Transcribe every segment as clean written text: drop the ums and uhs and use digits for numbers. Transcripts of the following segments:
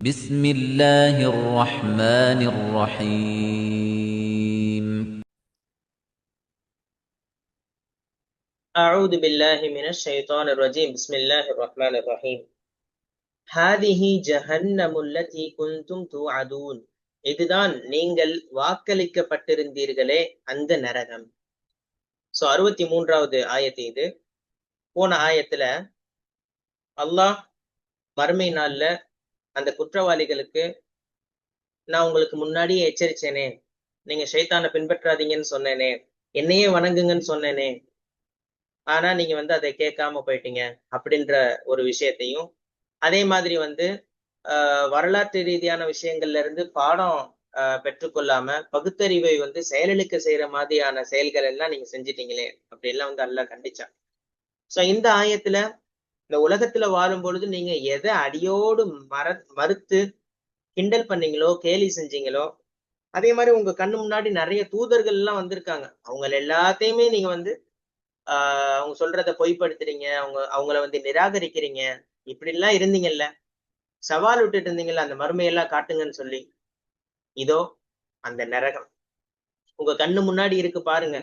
بسم الله الرحمن الرحيم أعوذ بالله من الشيطان الرجيم بسم الله الرحمن الرحيم هذه جهنم التي كنتم توعدون இதுதான் நீங்கள் வாக்களிக்கப்பட்டிருந்தீர்களே அந்த நரகம். 63வது ஆயத்து இது. போன ஆயத்துல அல்லாஹ் மறுமை நாள்ல அந்த குற்றவாளிகளுக்கு நான் உங்களுக்கு முன்னாடியே எச்சரிச்சேனே, நீங்க ஷைத்தானை பின்பற்றாதீங்கன்னு சொன்னேனே, என்னையே வணங்குங்கன்னு சொன்னேனே, ஆனா நீங்க அதை கேட்காம போயிட்டீங்க அப்படின்ற ஒரு விஷயத்தையும், அதே மாதிரி வரலாற்று ரீதியான விஷயங்கள்ல இருந்து பாடம் பெற்றுக்கொள்ளாம பகுத்தறிவை செயலிழக்க செய்யற மாதிரியான செயல்கள் எல்லாம் நீங்க செஞ்சிட்டீங்களே அப்படி எல்லாம் அல்லாஹ் கண்டிச்சான். சோ இந்த ஆயத்துல இந்த உலகத்துல வாழும் பொழுது நீங்க எதை அடியோடு மறுத்து கிண்டல் பண்ணீங்களோ, கேலி செஞ்சீங்களோ, அதே மாதிரி உங்க கண்ணு முன்னாடி நிறைய தூதர்கள் எல்லாம் வந்திருக்காங்க. அவங்க எல்லாத்தையுமே நீங்க அவங்க சொல்றத பொய்ப்படுத்துறீங்க, அவங்கள நிராகரிக்கிறீங்க, இப்படி எல்லாம் இருந்தீங்கல்ல, சவால் விட்டுட்டு இருந்தீங்கல்ல அந்த மறுமையெல்லாம் காட்டுங்கன்னு சொல்லி. இதோ அந்த நரகம் உங்க கண்ணு முன்னாடி இருக்கு பாருங்க.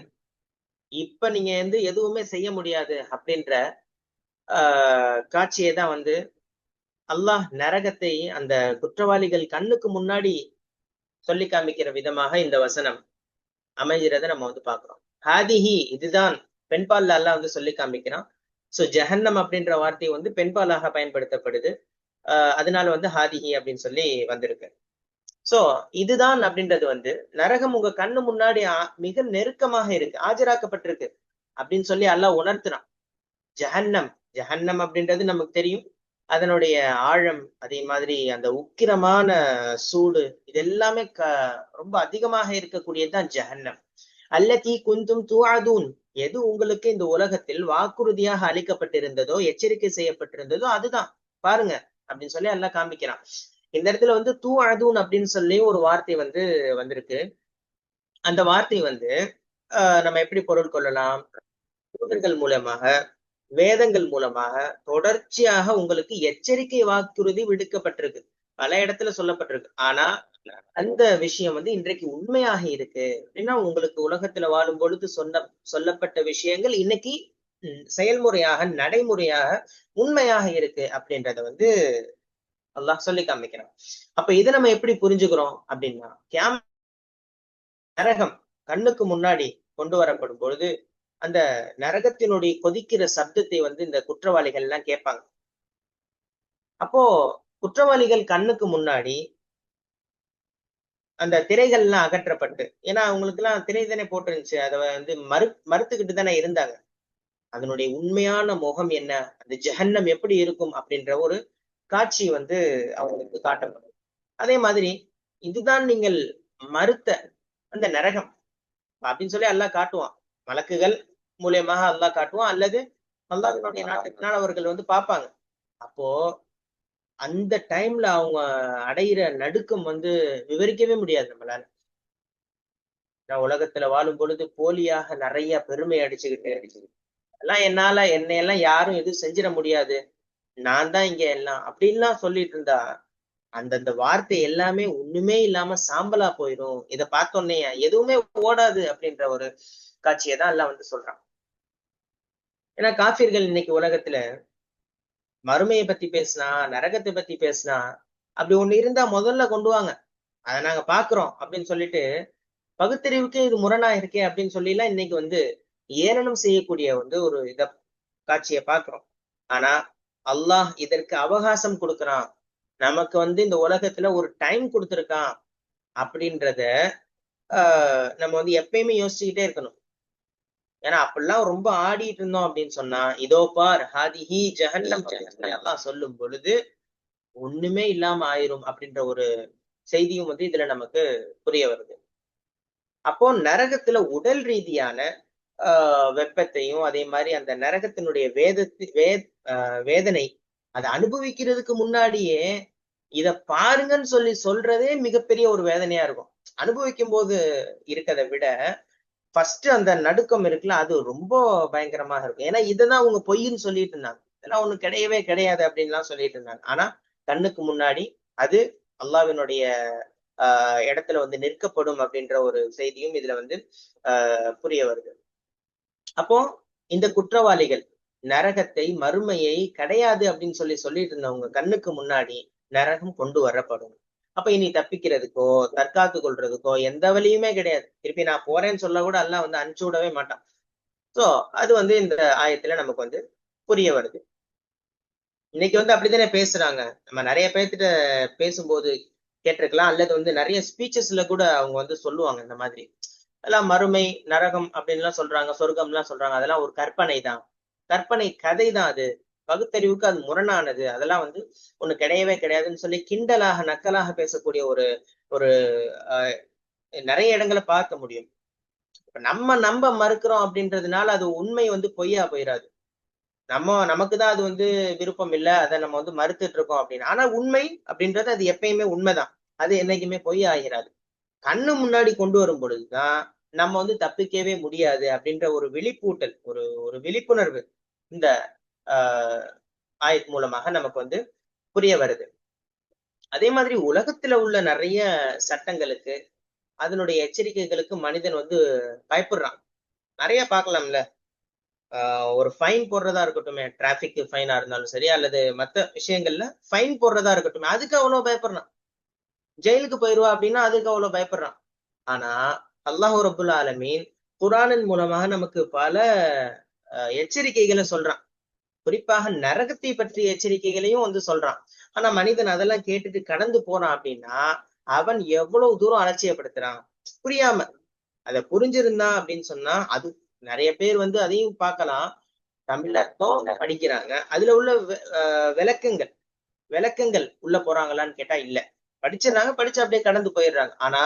இப்ப நீங்க எதுவுமே செய்ய முடியாது அப்படின்ற காட்சியை தான் அல்லாஹ் நரகத்தை அந்த குற்றவாளிகள் கண்ணுக்கு முன்னாடி சொல்லி காமிக்கிற விதமாக இந்த வசனம் அமைகிறத நம்ம பாக்குறோம். ஹாதிஹி இதுதான் பெண்பால்ல அல்லாஹ் சொல்லி காமிக்கிறான். சோ ஜஹன்னம் அப்படின்ற வார்த்தை பெண்பாலாக பயன்படுத்தப்படுது. அதனால ஹாதிஹி அப்படின்னு சொல்லி வந்திருக்கு. சோ இதுதான் அப்படின்றது நரகம் உங்க கண்ணு முன்னாடி மிக நெருக்கமாக இருக்கு, ஆஜராக்கப்பட்டிருக்கு அப்படின்னு சொல்லி அல்லாஹ் உணர்த்துறான். ஜஹன்னம் ஜஹன்னம் அப்படின்றது நமக்கு தெரியும், அதனுடைய ஆழம், அதே மாதிரி அந்த உக்கிரமான சூடு, இது எல்லாமே ரொம்ப அதிகமாக இருக்கக்கூடியதுதான் ஜஹன்னம். அல்லதி குந்தும் துஆதூன், எது உங்களுக்கு இந்த உலகத்தில் வாக்குறுதியாக அளிக்கப்பட்டிருந்ததோ, எச்சரிக்கை செய்யப்பட்டிருந்ததோ அதுதான் பாருங்க அப்படின்னு சொல்லி அல்லாஹ் காமிக்கிறான். இந்த இடத்துல துஆதூன் அப்படின்னு சொல்லி ஒரு வார்த்தை வந்திருக்கு. அந்த வார்த்தை நம்ம எப்படி பொருள் கொள்ளலாம்? தூதர்கள் மூலமாக, வேதங்கள் மூலமாக தொடர்ச்சியாக உங்களுக்கு எச்சரிக்கை வாக்குறுதி விடுக்கப்பட்டிருக்கு, பல இடத்துல சொல்லப்பட்டிருக்கு. ஆனா அந்த விஷயம் இன்றைக்கு உண்மையாக இருக்கு அப்படின்னா, உங்களுக்கு உலகத்துல வாழும் பொழுது சொல்லப்பட்ட விஷயங்கள் இன்னைக்கு செயல்முறையாக, நடைமுறையாக, உண்மையாக இருக்கு அப்படின்றத அல்லாஹ் சொல்லி காமிக்கிறான். அப்ப இதை நம்ம எப்படி புரிஞ்சுக்கிறோம் அப்படின்னா, நரகம் கண்ணுக்கு முன்னாடி கொண்டு வரப்படும் பொழுது அந்த நரகத்தினுடைய கொதிக்கிற சப்தத்தை இந்த குற்றவாளிகள் எல்லாம் கேட்பாங்க. அப்போ குற்றவாளிகள் கண்ணுக்கு முன்னாடி அந்த திரைகள் எல்லாம் அகற்றப்பட்டு, ஏன்னா அவங்களுக்கு எல்லாம் திரை தானே போட்டுருந்துச்சு, அதை மறுத்துக்கிட்டு தானே இருந்தாங்க. அதனுடைய உண்மையான முகம் என்ன, அந்த ஜஹன்னம் எப்படி இருக்கும் அப்படின்ற ஒரு காட்சி அவங்களுக்கு காட்டப்படும். அதே மாதிரி இதுதான் நீங்கள் மறுத்த அந்த நரகம் அப்படின்னு சொல்லி அல்லாஹ் காட்டுவான். மலக்குகள் மூலியமாக அல்லாஹ் காட்டுவான், அல்லது அல்லாஹ்வினுடைய நாட்டத்தினால் அவர்கள் பார்ப்பாங்க. அப்போ அந்த டைம்ல அவங்க அடையிற நடுக்கம் விவரிக்கவே முடியாது நம்மளால. நான் உலகத்துல வாழும் பொழுது போலியாக நிறைய பெருமை அடிச்சுக்கிட்டு எல்லாம் என்னையெல்லாம் யாரும் எதுவும் செஞ்சிட முடியாது, நான் தான் இங்க எல்லாம் அப்படின்லாம் சொல்லிட்டு இருந்தா அந்தந்த வார்த்தை எல்லாமே ஒண்ணுமே இல்லாம சாம்பலா போயிடும். இதை பார்த்தோன்னே எதுவுமே ஓடாது அப்படின்ற ஒரு காட்சியை தான் எல்லாம் சொல்றான். ஏன்னா காஃபிர்கள் இன்னைக்கு உலகத்துல மறுமையை பத்தி பேசினா, நரகத்தை பத்தி பேசினா, அப்படி ஒண்ணு இருந்தா முதல்ல கொண்டு வாங்க, அதை நாங்க பாக்குறோம் அப்படின்னு சொல்லிட்டு, பகுத்தறிவுக்கே இது முரணா இருக்கே அப்படின்னு சொல்லி எல்லாம் இன்னைக்கு ஏளனம் செய்யக்கூடிய ஒரு காட்சியை பாக்குறோம். ஆனா அல்லாஹ் இதற்கு அவகாசம் கொடுக்கறான், நமக்கு இந்த உலகத்துல ஒரு டைம் கொடுத்திருக்கான் அப்படின்றத நம்ம எப்பயுமே யோசிச்சுக்கிட்டே இருக்கணும். ஏன்னா அப்படிலாம் ரொம்ப ஆடிட்டு இருந்தோம் அப்படின்னு சொன்னா, இதோ பார் ஹாதிஹி ஜஹன்னம் எல்லாம் சொல்லும் பொழுது ஒண்ணுமே இல்லாம ஆயிரும் அப்படின்ற ஒரு செய்தியும் இதுல நமக்கு புரிய வருது. அப்போ நரகத்துல உடல் ரீதியான வெப்பத்தையும், அதே மாதிரி அந்த நரகத்தினுடைய வேதனை அதை அனுபவிக்கிறதுக்கு முன்னாடியே இத பாருங்கன்னு சொல்றதே மிகப்பெரிய ஒரு வேதனையா இருக்கும். அனுபவிக்கும் போது இருக்கிறத விட ஃபர்ஸ்ட் அந்த நடுக்கம் இருக்குல்ல, அது ரொம்ப பயங்கரமாக இருக்கும். ஏன்னா இததான் அவங்க பொய்ன்னு சொல்லிட்டு இருந்தாங்க, இதெல்லாம் ஒண்ணு கிடையவே கிடையாது அப்படின்லாம் சொல்லிட்டு இருந்தாங்க. ஆனா கண்ணுக்கு முன்னாடி அது அல்லாஹ்வினுடைய இடத்துல வந்து நிற்கப்படும் அப்படின்ற ஒரு செய்தியும் இதுல வந்து புரிய வருது. அப்போ இந்த குற்றவாளிகள் நரகத்தை, மறுமையை கிடையாது அப்படின்னு சொல்லிட்டு இருந்தவங்க கண்ணுக்கு முன்னாடி நரகம் கொண்டு வரப்படும். அப்ப இனி தப்பிக்கிறதுக்கோ தற்காத்து கொள்றதுக்கோ எந்த வழியுமே கிடையாது. திருப்பி நான் போறேன்னு சொல்ல கூட அல்லாஹ் வந்து அனுப்பிச்சு விடவே மாட்டான். சோ அது வந்து இந்த ஆயத்துல நமக்கு வந்து புரிய வருது. இன்னைக்கு வந்து அப்படித்தானே பேசுறாங்க. நம்ம நிறைய பேர்த்திட்ட பேசும்போது கேட்டிருக்கலாம், அல்லது வந்து நிறைய ஸ்பீச்சஸ்ல கூட அவங்க வந்து சொல்லுவாங்க இந்த மாதிரி. எல்லாம் மறுமை, நரகம் அப்படின்லாம் சொல்றாங்க, சொர்க்கம்லாம் சொல்றாங்க. அதெல்லாம் ஒரு கற்பனை தான். கற்பனை கதை தான் அது. பகுத்தறிவுக்கு அது முரணானது. அதெல்லாம் வந்து ஒண்ணு கிடையவே கிடையாதுன்னு சொல்லி கிண்டலாக, நக்கலாக பேசக்கூடிய ஒரு ஒரு அஹ் நிறைய இடங்களை பார்க்க முடியும். இப்ப நம்ம நம்ப மறுக்கிறோம் அப்படின்றதுனால அது உண்மை வந்து பொய்யா போயிடாது. நமக்குதான் அது வந்து விருப்பம் இல்ல, அதை நம்ம வந்து மறுத்துட்டு இருக்கோம் அப்படின்னு. ஆனா உண்மை அப்படின்றது அது எப்பயுமே உண்மைதான். அது என்னைக்குமே பொய் ஆகிறாது. கண்ணு முன்னாடி கொண்டு வரும் பொழுதுதான் நம்ம வந்து தப்பிக்கவே முடியாது அப்படின்ற ஒரு விழிப்பூட்டல், ஒரு ஒரு விழிப்புணர்வு இந்த ஆஹ் ஆயத் மூலமாக நமக்கு வந்து புரிய வருது. அதே மாதிரி உலகத்துல உள்ள நிறைய சட்டங்களுக்கு, அதனுடைய எச்சரிக்கைகளுக்கு மனிதன் வந்து பயப்படுறான். நிறைய பார்க்கலாம்ல. ஒரு ஃபைன் போடுறதா இருக்கட்டுமே, டிராபிக் ஃபைனா இருந்தாலும் சரி, அல்லது மத்த விஷயங்கள்ல ஃபைன் போடுறதா இருக்கட்டுமே, அதுக்கு அவ்வளவு பயப்படுறான். ஜெயிலுக்கு போயிருவா அப்படின்னா அதுக்கு அவ்வளவு பயப்படுறான். ஆனா அல்லாஹ் ரப்புல் ஆலமீன் குர்ஆனின் மூலமாக நமக்கு பல எச்சரிக்கைகளை சொல்றான். குறிப்பாக நரகத்தை பற்றிய எச்சரிக்கைகளையும் வந்து சொல்றான். ஆனா மனிதன் அதெல்லாம் கேட்டுட்டு கடந்து போறான் அப்படின்னா அவன் எவ்வளவு தூரம் அலட்சியப்படுத்துறான். புரியாம. அதை புரிஞ்சிருந்தான் அப்படின்னு சொன்னா அது நிறைய பேர் வந்து அதையும் பார்க்கலாம். தமிழ் அர்த்தம் படிக்கிறாங்க. அதுல உள்ள விளக்கங்கள் விளக்கங்கள் உள்ள போறாங்களான்னு கேட்டா இல்ல. படிச்சிடறாங்க, படிச்சு அப்படியே கடந்து போயிடுறாங்க. ஆனா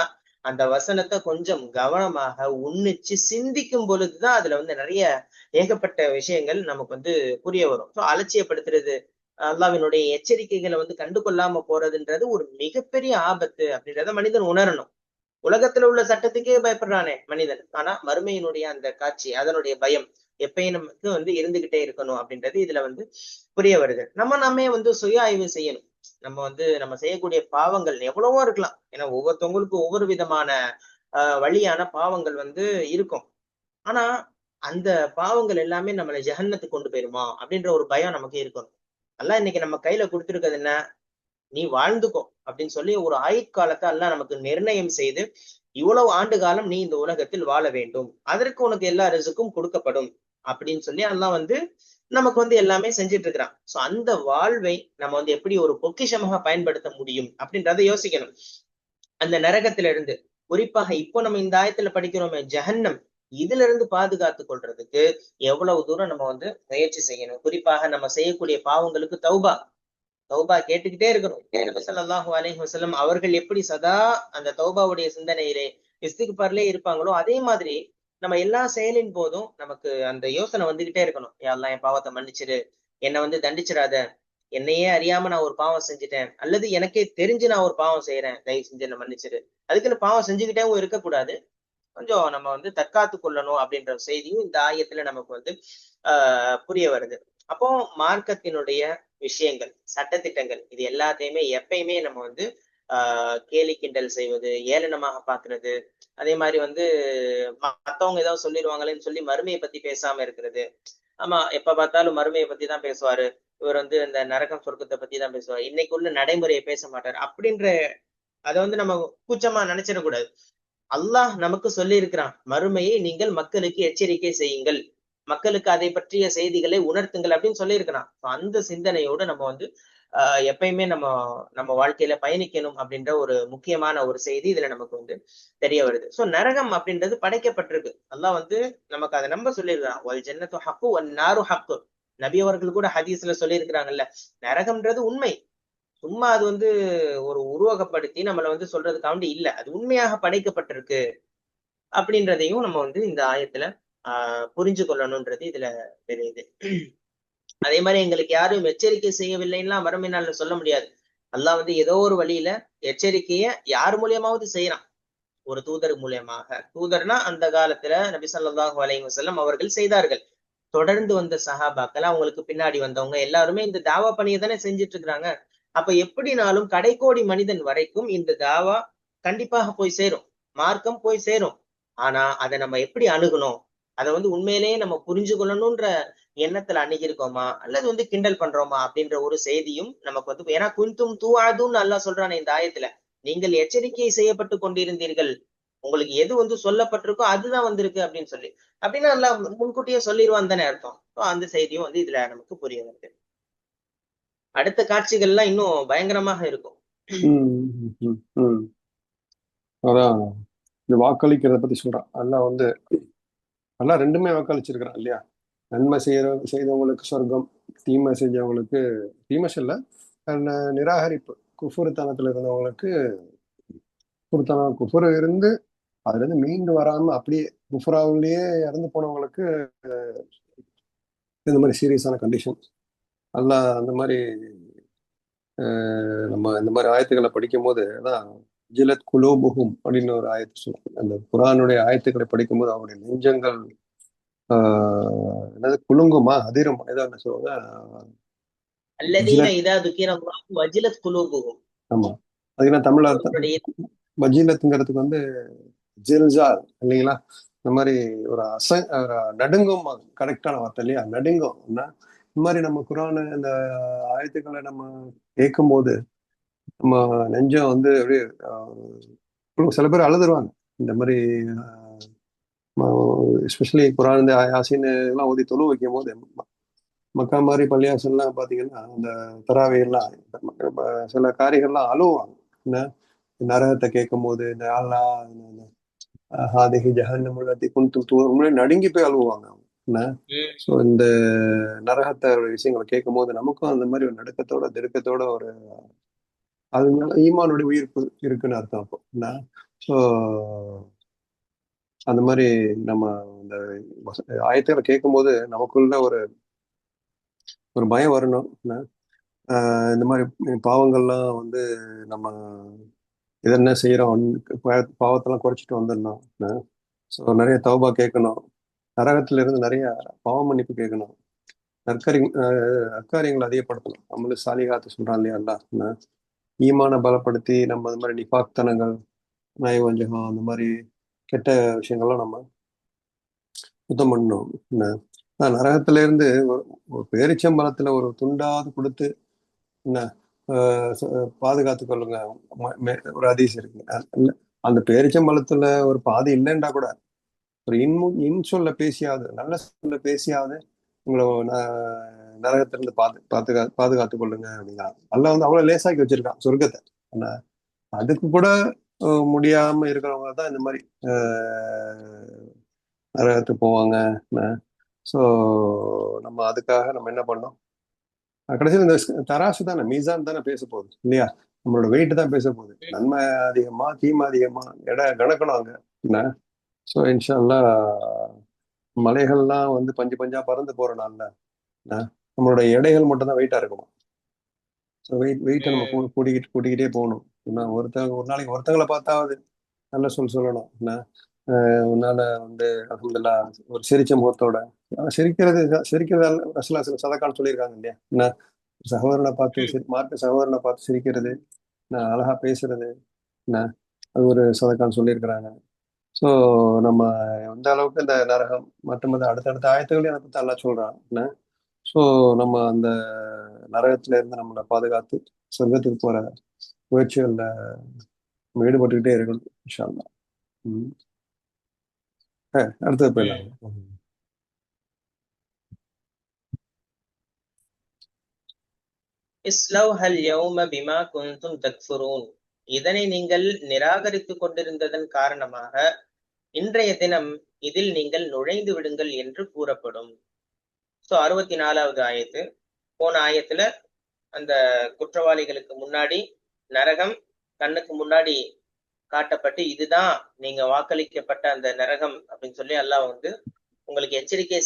அந்த வசனத்தை கொஞ்சம் கவனமாக உன்னிச்சு சிந்திக்கும் பொழுதுதான் அதுல வந்து நிறைய ஏகப்பட்ட விஷயங்கள் நமக்கு வந்து புரிய வரும். சோ அலட்சியப்படுத்துறது, அல்லாஹ்வினுடைய எச்சரிக்கைகளை வந்து கண்டுகொள்ளாம போறதுன்றது ஒரு மிகப்பெரிய ஆபத்து அப்படின்றத மனிதன் உணரணும். உலகத்துல உள்ள சட்டத்துக்கே பயப்படுறானே மனிதன். ஆனா மறுமையினுடைய அந்த காட்சி, அதனுடைய பயம் எப்பயும் நமக்கு வந்து இருந்துகிட்டே இருக்கணும் அப்படின்றது இதுல வந்து புரிய வருது. நம்மே வந்து சுய ஆய்வு செய்யணும். நம்ம செய்யக்கூடிய பாவங்கள் எவ்வளவோ இருக்கலாம். ஏன்னா ஒவ்வொருத்தவங்களுக்கும் ஒவ்வொரு விதமான வழியான பாவங்கள் வந்து இருக்கும். ஆனா அந்த பாவங்கள் எல்லாமே நம்மளை ஜஹன்னத்துக்கு கொண்டு போயிருமா அப்படின்ற ஒரு பயம் நமக்கு இருக்கணும். அல்லாஹ் இன்னைக்கு நம்ம கையில கொடுத்திருக்கிறது என்ன? நீ வாழ்ந்துக்கோ அப்படின்னு சொல்லி ஒரு ஆயுட்காலத்தை அல்லாஹ் நமக்கு நிர்ணயம் செய்து, இவ்வளவு ஆண்டு காலம் நீ இந்த உலகத்தில் வாழ வேண்டும், அதற்கு உனக்கு எல்லா ரிசுக்கும் கொடுக்கப்படும் அப்படின்னு சொல்லி அல்லாஹ் வந்து நமக்கு வந்து எல்லாமே செஞ்சுட்டு இருக்கிறான். சோ அந்த வாழ்வை நம்ம வந்து எப்படி ஒரு பொக்கிஷமாக பயன்படுத்த முடியும் அப்படின்றத யோசிக்கணும். அந்த நரகத்தில இருந்து, குறிப்பாக இப்போ நம்ம இந்த ஆயத்துல படிக்கிறோமே ஜஹன்னம், இதுல இருந்து பாதுகாத்து கொள்றதுக்கு எவ்வளவு தூரம் நம்ம வந்து முயற்சி செய்யணும். குறிப்பாக நம்ம செய்யக்கூடிய பாவங்களுக்கு தௌபா தௌபா கேட்டுக்கிட்டே இருக்கணும். நபி ஸல்லல்லாஹு அலைஹி வஸல்லம் அவர்கள் எப்படி சதா அந்த தௌபாவுடைய சிந்தனையிலே இஸ்திக்பார்லே இருப்பாங்களோ, அதே மாதிரி நம்ம எல்லா செயலின் போதும் நமக்கு அந்த யோசனை வந்துகிட்டே இருக்கணும். யா அல்லாஹ் என் பாவத்தை மன்னிச்சிரு, என்னை வந்து தண்டிச்சிடாத, என்னையே அறியாம நான் ஒரு பாவம் செஞ்சுட்டேன், அல்லது எனக்கே தெரிஞ்சு நான் ஒரு பாவம் செய்யறேன், தயவு செஞ்சு என்ன மன்னிச்சிரு. அதுக்குன்னு பாவம் செஞ்சுக்கிட்டேவும் இருக்கக்கூடாது. கொஞ்சம் நம்ம வந்து தற்காத்து கொள்ளணும் அப்படின்ற செய்தியும் இந்த ஆயத்துல நமக்கு வந்து புரிய வருது. அப்போ மார்க்கத்தினுடைய விஷயங்கள், சட்டதிட்டங்கள் இது எல்லாத்தையுமே எப்பயுமே நம்ம வந்து கேலி கிண்டல் செய்வது, ஏளனமாக பாக்குறது, அதே மாதிரி வந்து மத்தவங்க ஏதாவது சொல்லிடுவாங்களேன்னு சொல்லி மறுமையை பத்தி பேசாம இருக்கிறது. ஆமா, எப்ப பார்த்தாலும் மறுமையை பத்தி தான் பேசுவாரு, இவர் வந்து இந்த நரகம் சொர்க்கத்தை பத்தி தான் பேசுவாரு, இன்னைக்கு உள்ள நடைமுறையை பேச மாட்டாரு அப்படின்ற அதை வந்து நம்ம கூச்சமா நினைச்சிடக்கூடாது. அல்லாஹ் நமக்கு சொல்லி இருக்கிறான், மறுமையை நீங்கள் மக்களுக்கு எச்சரிக்கை செய்யுங்கள், மக்களுக்கு அதை பற்றிய செய்திகளை உணர்த்துங்கள் அப்படின்னு சொல்லியிருக்கிறான். அந்த சிந்தனையோடு நம்ம வந்து எப்பயுமே நம்ம நம்ம வாழ்க்கையில பயணிக்கணும் அப்படின்ற ஒரு முக்கியமான ஒரு செய்தி இதுல நமக்கு வந்து தெரிய வருது. சோ நரகம் அப்படின்றது படைக்கப்பட்டிருக்கு. அல்லாஹ் வந்து நமக்கு அதை நம்ப சொல்லியிருக்கிறான். வல் ஜன்னத்து ஹக்கு வன் நாரு ஹக்கு. நபி அவர்கள் கூட ஹதீஸ்ல சொல்லியிருக்கிறாங்கல்ல, நரகம்ன்றது உண்மை. சும்மா அது வந்து ஒரு உருவகப்படுத்தி நம்மள வந்து சொல்றதுக்காண்டி இல்ல, அது உண்மையாக படைக்கப்பட்டிருக்கு அப்படின்றதையும் நம்ம வந்து இந்த ஆயத்துல புரிஞ்சு கொள்ளணும்ன்றது இதுல தெரியுது. அதே மாதிரி எங்களுக்கு யாரும் எச்சரிக்கை செய்யவில்லைன்னா மறுமை நாள்ல சொல்ல முடியாது. அல்லாஹ் வந்து ஏதோ ஒரு வழியில எச்சரிக்கைய யார் மூலியமாவது செய்யறான். ஒரு தூதர் மூலியமாக. தூதர்னா அந்த காலத்துல நபி ஸல்லல்லாஹு அலைஹி வஸல்லம் அவர்கள் செய்தார்கள். தொடர்ந்து வந்த சஹாபாக்கள், அவங்களுக்கு பின்னாடி வந்தவங்க எல்லாருமே இந்த தாவா பணியை தானே செஞ்சுட்டு இருக்கிறாங்க. அப்ப எப்படினாலும் கடைக்கோடி மனிதன் வரைக்கும் இந்த தாவா கண்டிப்பாக போய் சேரும், மார்க்கம் போய் சேரும். ஆனா அதை நம்ம எப்படி அணுகணும், அதை உண்மையிலேயே நம்ம புரிஞ்சுக்கொள்ளணும்ன்ற எண்ணத்துல அணுகிருக்கோமா அல்லது கிண்டல் பண்றோமா அப்படின்ற ஒரு செய்தியும் நமக்கு ஏன்னா குந்தும் தூஆதுன்னு அல்லாஹ் சொல்றானே இந்த ஆயத்துல, நீங்கள் எச்சரிக்கை செய்யப்பட்டு கொண்டிருந்தீர்கள், உங்களுக்கு எது சொல்லப்பட்டிருக்கோ அதுதான் வந்திருக்கு அப்படின்னு சொல்லி. அப்படின்னா அல்லாஹ் முன்கூட்டியே சொல்லிடுவான் தானே அர்த்தம். அந்த செய்தியும் இதுல நமக்கு புரிய வருது. அடுத்த காட்சிகள்லாம் இன்னும் பயங்கரமாக இருக்கும். அதான் இந்த வாக்களிக்கிறத பத்தி சொல்றான். அல்லா ரெண்டுமே வாக்களிச்சிருக்கிறான் இல்லையா? நன்மை செய்தவங்களுக்கு சொர்க்கம், தீமை செஞ்சவங்களுக்கு தீமை செல்ல நிராகரிப்பு குஃபுருத்தனத்துல இருந்தவங்களுக்கு குஃபுரு இருந்து அதுல இருந்து மீண்டு வராம அப்படியே குஃபுராவிலேயே இறந்து போனவங்களுக்கு இந்த மாதிரி சீரியஸான கண்டிஷன். அல்லாஹ் அந்த மாதிரி நம்ம இந்த மாதிரி ஆயத்துக்களை படிக்கும் போது அதான் ஜிலத் குலோபுகும் அப்படின்னு ஒரு ஆயத்து சொல்லுவாங்க. அந்த குரானுடைய ஆயத்துக்களை படிக்கும் போது அவருடைய நெஞ்சங்கள் என்னது குலுங்குமா அதிரமா ஏதாவது சொல்லுவாங்க. ஆமா, அதுக்கு நான் தமிழ் அர்த்தம் வஜீலத்துங்கிறதுக்கு ஜில்ஜால் இல்லைங்களா? இந்த மாதிரி ஒரு நடுங்கும் கரெக்டான வார்த்தை இல்லையா? நடுங்கும். இந்த மாதிரி நம்ம குரான இந்த ஆயத்துக்களை நம்ம கேட்கும் போது நம்ம நெஞ்சம் அப்படியே சில பேர் அழுதுருவாங்க. இந்த மாதிரி எஸ்பெஷலி குரான் இந்த யாசின் எல்லாம் ஓதி தொழு வைக்கும் போது மக்கா மாதிரி பள்ளியாசல்லாம் பார்த்தீங்கன்னா அந்த தராவையெல்லாம் சில காரியங்கள்லாம் அழுவாங்க. என்ன நரகத்தை கேட்கும் போது இந்த அல்லா ஹாதிஹி ஜஹன்னம் உள்ளத்தி குன்தும் முன்னாடி நடுங்கி போய் அழுவாங்க. என்ன ஸோ இந்த நரகத்தை விஷயங்களை கேட்கும் போது நமக்கும் அந்த மாதிரி ஒரு நடுக்கத்தோட திடுக்கத்தோட ஒரு அதனால ஈமானுடைய உயிர்ப்பு இருக்குன்னு அர்த்தம். அப்போ என்ன ஸோ அந்த மாதிரி நம்ம இந்த ஆயத்துக்களை கேட்கும் போது நமக்குள்ள ஒரு பயம் வரணும். இந்த மாதிரி பாவங்கள்லாம் நம்ம இதென்ன செய்யறோம், பாவத்தெல்லாம் குறைச்சிட்டு வந்துடணும். ஸோ நிறைய தௌபா கேட்கணும், நரகத்துல இருந்து நிறைய பாவ மன்னிப்பு கேட்கணும், நற்காரியங்களை அதிகப்படுத்தணும். நம்மளுக்கு சாலிகாத்து சொல்றான் இல்லையா அல்லா, ஈமான பலப்படுத்தி நம்ம அந்த மாதிரி நிபாக்தனங்கள் நயவஞ்சகம் அந்த மாதிரி கெட்ட விஷயங்கள்லாம் நம்ம சுத்தம் பண்ணணும். நரகத்துல இருந்து ஒரு பேரிச்சம்பழத்துல ஒரு துண்டாவது கொடுத்து என்ன பாதுகாத்து கொள்ளுங்க ஒரு ஹதீஸ் இருக்கு. அந்த பேரிச்சம்பழத்துல ஒரு பாதி இல்லைன்றா கூட ஒரு இன்சொல்ல பேசியாவது நல்ல சொல்ல பேசியாவது உங்களை நரகத்திலிருந்து பாதுகாத்து கொள்ளுங்க அப்படிங்கிறான். அல்ல அவ்வளவு லேசாக்கி வச்சிருக்கான் சொர்க்கத்தை. அதுக்கு கூட முடியாம இருக்கிறவங்க தான் இந்த மாதிரி நரகத்துக்கு போவாங்க. ஸோ நம்ம அதுக்காக நம்ம என்ன பண்ணோம், கடைசியில் இந்த தராசு தானே, மீசான் தானே பேச போகுது இல்லையா? நம்மளோட வெயிட் தான் பேச போகுது. நன்மை அதிகமா தீமை அதிகமா கணக்கணும் அங்க என்ன. ஸோ இன்ஷால்லா மலைகள்லாம் பஞ்சு பஞ்சா பறந்து போற நாள்ல நம்மளோட எடைகள் மட்டும் தான் வெயிட்டா இருக்குமா. ஸோ வெயிட்டை நம்ம கூட்டிக்கிட்டே போகணும். ஒரு நாளைக்கு ஒருத்தங்களை பார்த்தாவது நல்ல சொல்லணும். என்ன உன்னால அல்ஹம்துலில்லாஹ் ஒரு சிரிச்ச முகத்தோட சிரிக்கிறதால சதக்கான்னு சொல்லியிருக்காங்க இல்லையா? என்ன சகோதரனை பார்த்து மார்க்க சகோதரனை பார்த்து சிரிக்கிறது, நான் அழகா பேசுறது என்ன அது ஒரு சதக்கான்னு சொல்லியிருக்கிறாங்க. ஸோ நம்ம எந்த அளவுக்கு இந்த நரகம் மற்றும் அடுத்தடுத்த ஆயத்துகளையும் அதை பற்றி எல்லாம் சொல்றான் என்ன. ஸோ நம்ம அந்த நரகத்துல இருந்து நம்மளை பாதுகாத்து சொர்க்கத்துக்கு போற முயற்சிகள்ல நம்ம ஈடுபட்டுக்கிட்டே இருக்கணும் இன்ஷா அல்லாஹ். அடுத்தது போயிடலாம். இஸ்லௌஹல் யௌம பிமா குன்தும் தக்ஃபுரூன், இதனை நீங்கள் நிராகரித்துக் கொண்டிருந்ததன் காரணமாக இன்றைய தினம் இதில் நீங்கள் நுழைந்து விடுங்கள் என்று கூறப்படும். சோ 64வது ஆயத்து. போன ஆயத்துல அந்த குற்றவாளிகளுக்கு முன்னாடி நரகம் கண்ணுக்கு முன்னாடி காட்டப்பட்டு இதுதான் நீங்க வாக்களிக்கப்பட்ட அந்த நரகம் அப்படின்னு சொல்லி அல்லாஹ் உங்களுக்கு எச்சரிக்கை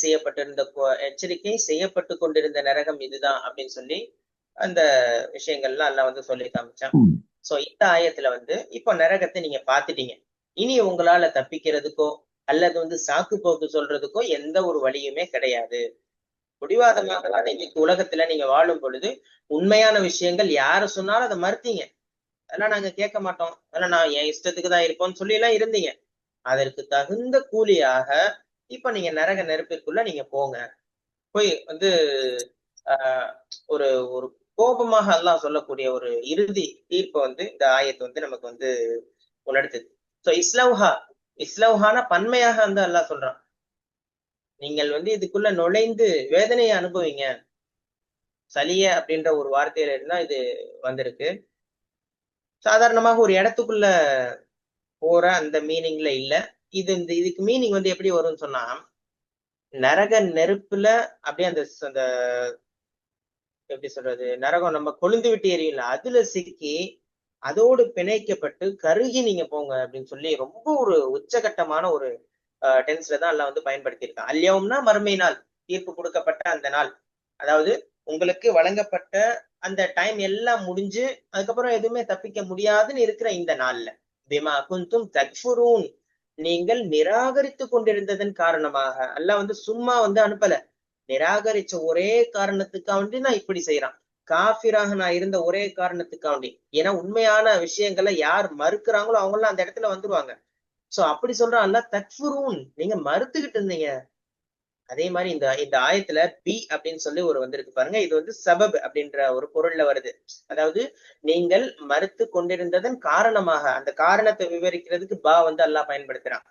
செய்யப்பட்டு கொண்டிருந்த நரகம் இதுதான் அப்படின்னு சொல்லி அந்த விஷயங்கள்லாம் அல்லாஹ் சொல்லி காமிச்சான். சோ இந்த ஆயத்துல இப்போ நரகத்தை நீங்க பாத்துட்டீங்க, இனி உங்களால தப்பிக்கிறதுக்கோ அல்லது சாக்கு போக்கு சொல்றதுக்கோ எந்த ஒரு வழியுமே கிடையாது. பிடிவாதமாக தான் இன்னைக்கு உலகத்துல நீங்க வாழும் பொழுது உண்மையான விஷயங்கள் யாரு சொன்னாலும் அதை மறுத்தீங்க. அதெல்லாம் நாங்க கேட்க மாட்டோம், அதெல்லாம் நான் என் இஷ்டத்துக்கு தான் இருப்போம்னு சொல்லி எல்லாம் இருந்தீங்க. அதற்கு தகுந்த கூலியாக இப்ப நீங்க நரக நெருப்பிற்குள்ள நீங்க போங்க. போய் வந்து ஆஹ் ஒரு ஒரு கோபமாக அல்லாஹ் சொல்லக்கூடிய ஒரு இறுதி தீர்ப்பை வந்து இந்த ஆயத்து வந்து நமக்கு வந்து உணர்த்துது. சோ இஸ்லவுஹான பன்மையாக வந்து அல்லாஹ் சொல்றான், நீங்கள் வந்து இதுக்குள்ள நுழைந்து வேதனையை அனுபவிங்க. சலிய அப்படின்ற ஒரு வார்த்தையில இருந்தா இது வந்திருக்கு. சாதாரணமாக ஒரு இடத்துக்குள்ள போற அந்த மீனிங்ல இல்ல. இதுக்கு மீனிங் வந்து எப்படி வரும்னு சொன்னா, நரக நெருப்புல அப்படியே அந்த அந்த எப்படி சொல்றது, நரகம் நம்ம கொழுந்து விட்டு எரியும்ல, அதுல சிக்கி அதோடு பிணைக்கப்பட்டு கருகி நீங்க போங்க அப்படின்னு சொல்லி ரொம்ப ஒரு உச்சகட்டமான ஒரு டென்ஸ்ல தான் எல்லாம் வந்து பயன்படுத்தியிருக்கான். அல்யவும்னா மறுமை நாள், தீர்ப்பு கொடுக்கப்பட்ட அந்த நாள். அதாவது உங்களுக்கு வழங்கப்பட்ட அந்த டைம் எல்லாம் முடிஞ்சு அதுக்கப்புறம் எதுவுமே தப்பிக்க முடியாதுன்னு இருக்கிற இந்த நாள்ல பிமா குந்தும் தக்ஃபுரூன், நீங்கள் நிராகரித்து கொண்டிருந்ததன் காரணமாக அல்லாஹ் வந்து சும்மா வந்து அனுப்பல. நிராகரிச்ச ஒரே காரணத்துக்காக வேண்டி நான் இப்படி செய்யறான். காஃபிராக நான் இருந்த ஒரே காரணத்துக்காக வேண்டி. ஏன்னா உண்மையான விஷயங்களை யார் மறுக்கிறாங்களோ அவங்க எல்லாம் அந்த இடத்துல வந்துருவாங்க. சோ அப்படி சொல்றான் அல்லாஹ், தக்ஃபுரூன், நீங்க மறுத்துக்கிட்டு இருந்தீங்க. அதே மாதிரி இந்த இந்த ஆயத்துல பி அப்படின்னு சொல்லி ஒரு வந்திருக்கு பாருங்க. இது வந்து சபப் அப்படின்ற ஒரு பொருள்ல வருது. அதாவது நீங்கள் மறுத்து கொண்டிருந்ததன் காரணமாக, அந்த காரணத்தை விவரிக்கிறதுக்கு பா வந்து அல்லாஹ் பயன்படுத்துறான்.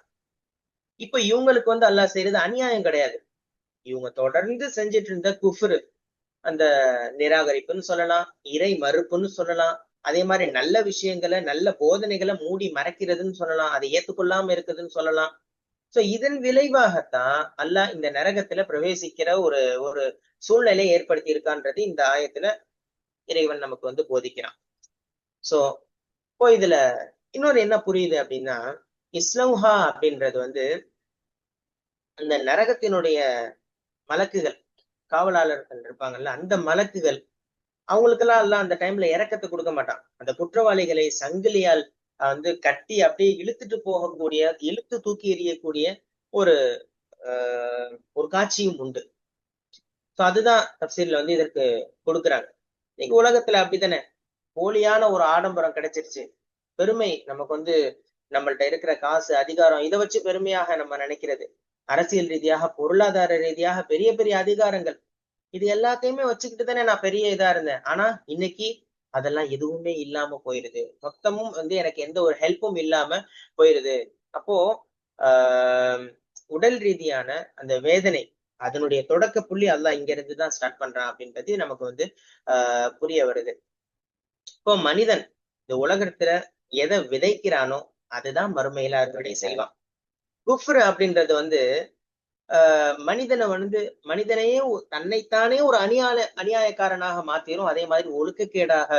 இப்ப இவங்களுக்கு வந்து அல்லாஹ் செய்யறது அநியாயம் கிடையாது. இவங்க தொடர்ந்து செஞ்சிட்டு இருந்த குஃப்ரு, அந்த நிராகரிப்புன்னு சொல்லலாம், இறை மறுப்புன்னு சொல்லலாம், அதே மாதிரி நல்ல விஷயங்களை நல்ல போதனைகளை மூடி மறைக்கிறதுன்னு சொல்லலாம், அதை ஏத்துக்கொள்ளாம இருக்குதுன்னு சொல்லலாம். சோ இதன் விளைவாகத்தான் அல்லாஹ் இந்த நரகத்துல பிரவேசிக்கிற ஒரு ஒரு சூழ்நிலை ஏற்படுத்தி இருக்கான்றது இந்த ஆயத்துல இறைவன் நமக்கு வந்து போதிக்கிறான். சோ இப்போ இதுல இன்னொரு என்ன புரியுது அப்படின்னா, இஸ்லவுஹா அப்படின்றது வந்து அந்த நரகத்தினுடைய மலக்குகள், காவலாளர்கள் இருப்பாங்கல்ல, அந்த மலக்குகள், அவங்களுக்கெல்லாம் எல்லாம் அந்த டைம்ல இரக்கத்தை கொடுக்க மாட்டான். அந்த குற்றவாளிகளை சங்கிலியால் வந்து கட்டி அப்படியே இழுத்துட்டு போகக்கூடிய, இழுத்து தூக்கி எறியக்கூடிய ஒரு ஒரு காட்சியும் உண்டு. சோ அதுதான் தப்சீர்ல வந்து இதற்கு கொடுக்குறாங்க. இன்னைக்கு உலகத்துல அப்படித்தானே, போலியான ஒரு ஆடம்பரம் கிடைச்சிருச்சு, பெருமை நமக்கு வந்து, நம்மள்ட்ட இருக்கிற காசு அதிகாரம் இதை வச்சு பெருமையாக நம்ம நினைக்கிறது, அரசியல் ரீதியாக பொருளாதார ரீதியாக பெரிய பெரிய அதிகாரங்கள், இது எல்லாத்தையுமே வச்சுக்கிட்டு தானே நான் பெரிய இதா இருந்தேன். ஆனா இன்னைக்கு அதெல்லாம் எதுவுமே இல்லாம போயிருது. மொத்தமும் வந்து எனக்கு எந்த ஒரு ஹெல்ப்பும் இல்லாம போயிருது. அப்போ ஆஹ் உடல் ரீதியான அந்த வேதனை, அதனுடைய தொடக்க புள்ளி அல்லாஹ் இங்க இருந்து தான் ஸ்டார்ட் பண்றான் அப்படின்றது நமக்கு வந்து புரிய வருது. இப்போ மனிதன் இந்த உலகத்துல எதை விதைக்கிறானோ அதுதான் மறுமையில அறுவடை செய்வான். குஃப்ரு அப்படின்றது வந்து மனிதனை வந்து மனிதனையே தன்னைத்தானே ஒரு அநியாயக்காரனாக மாத்திரும். அதே மாதிரி ஒழுக்கக்கேடாக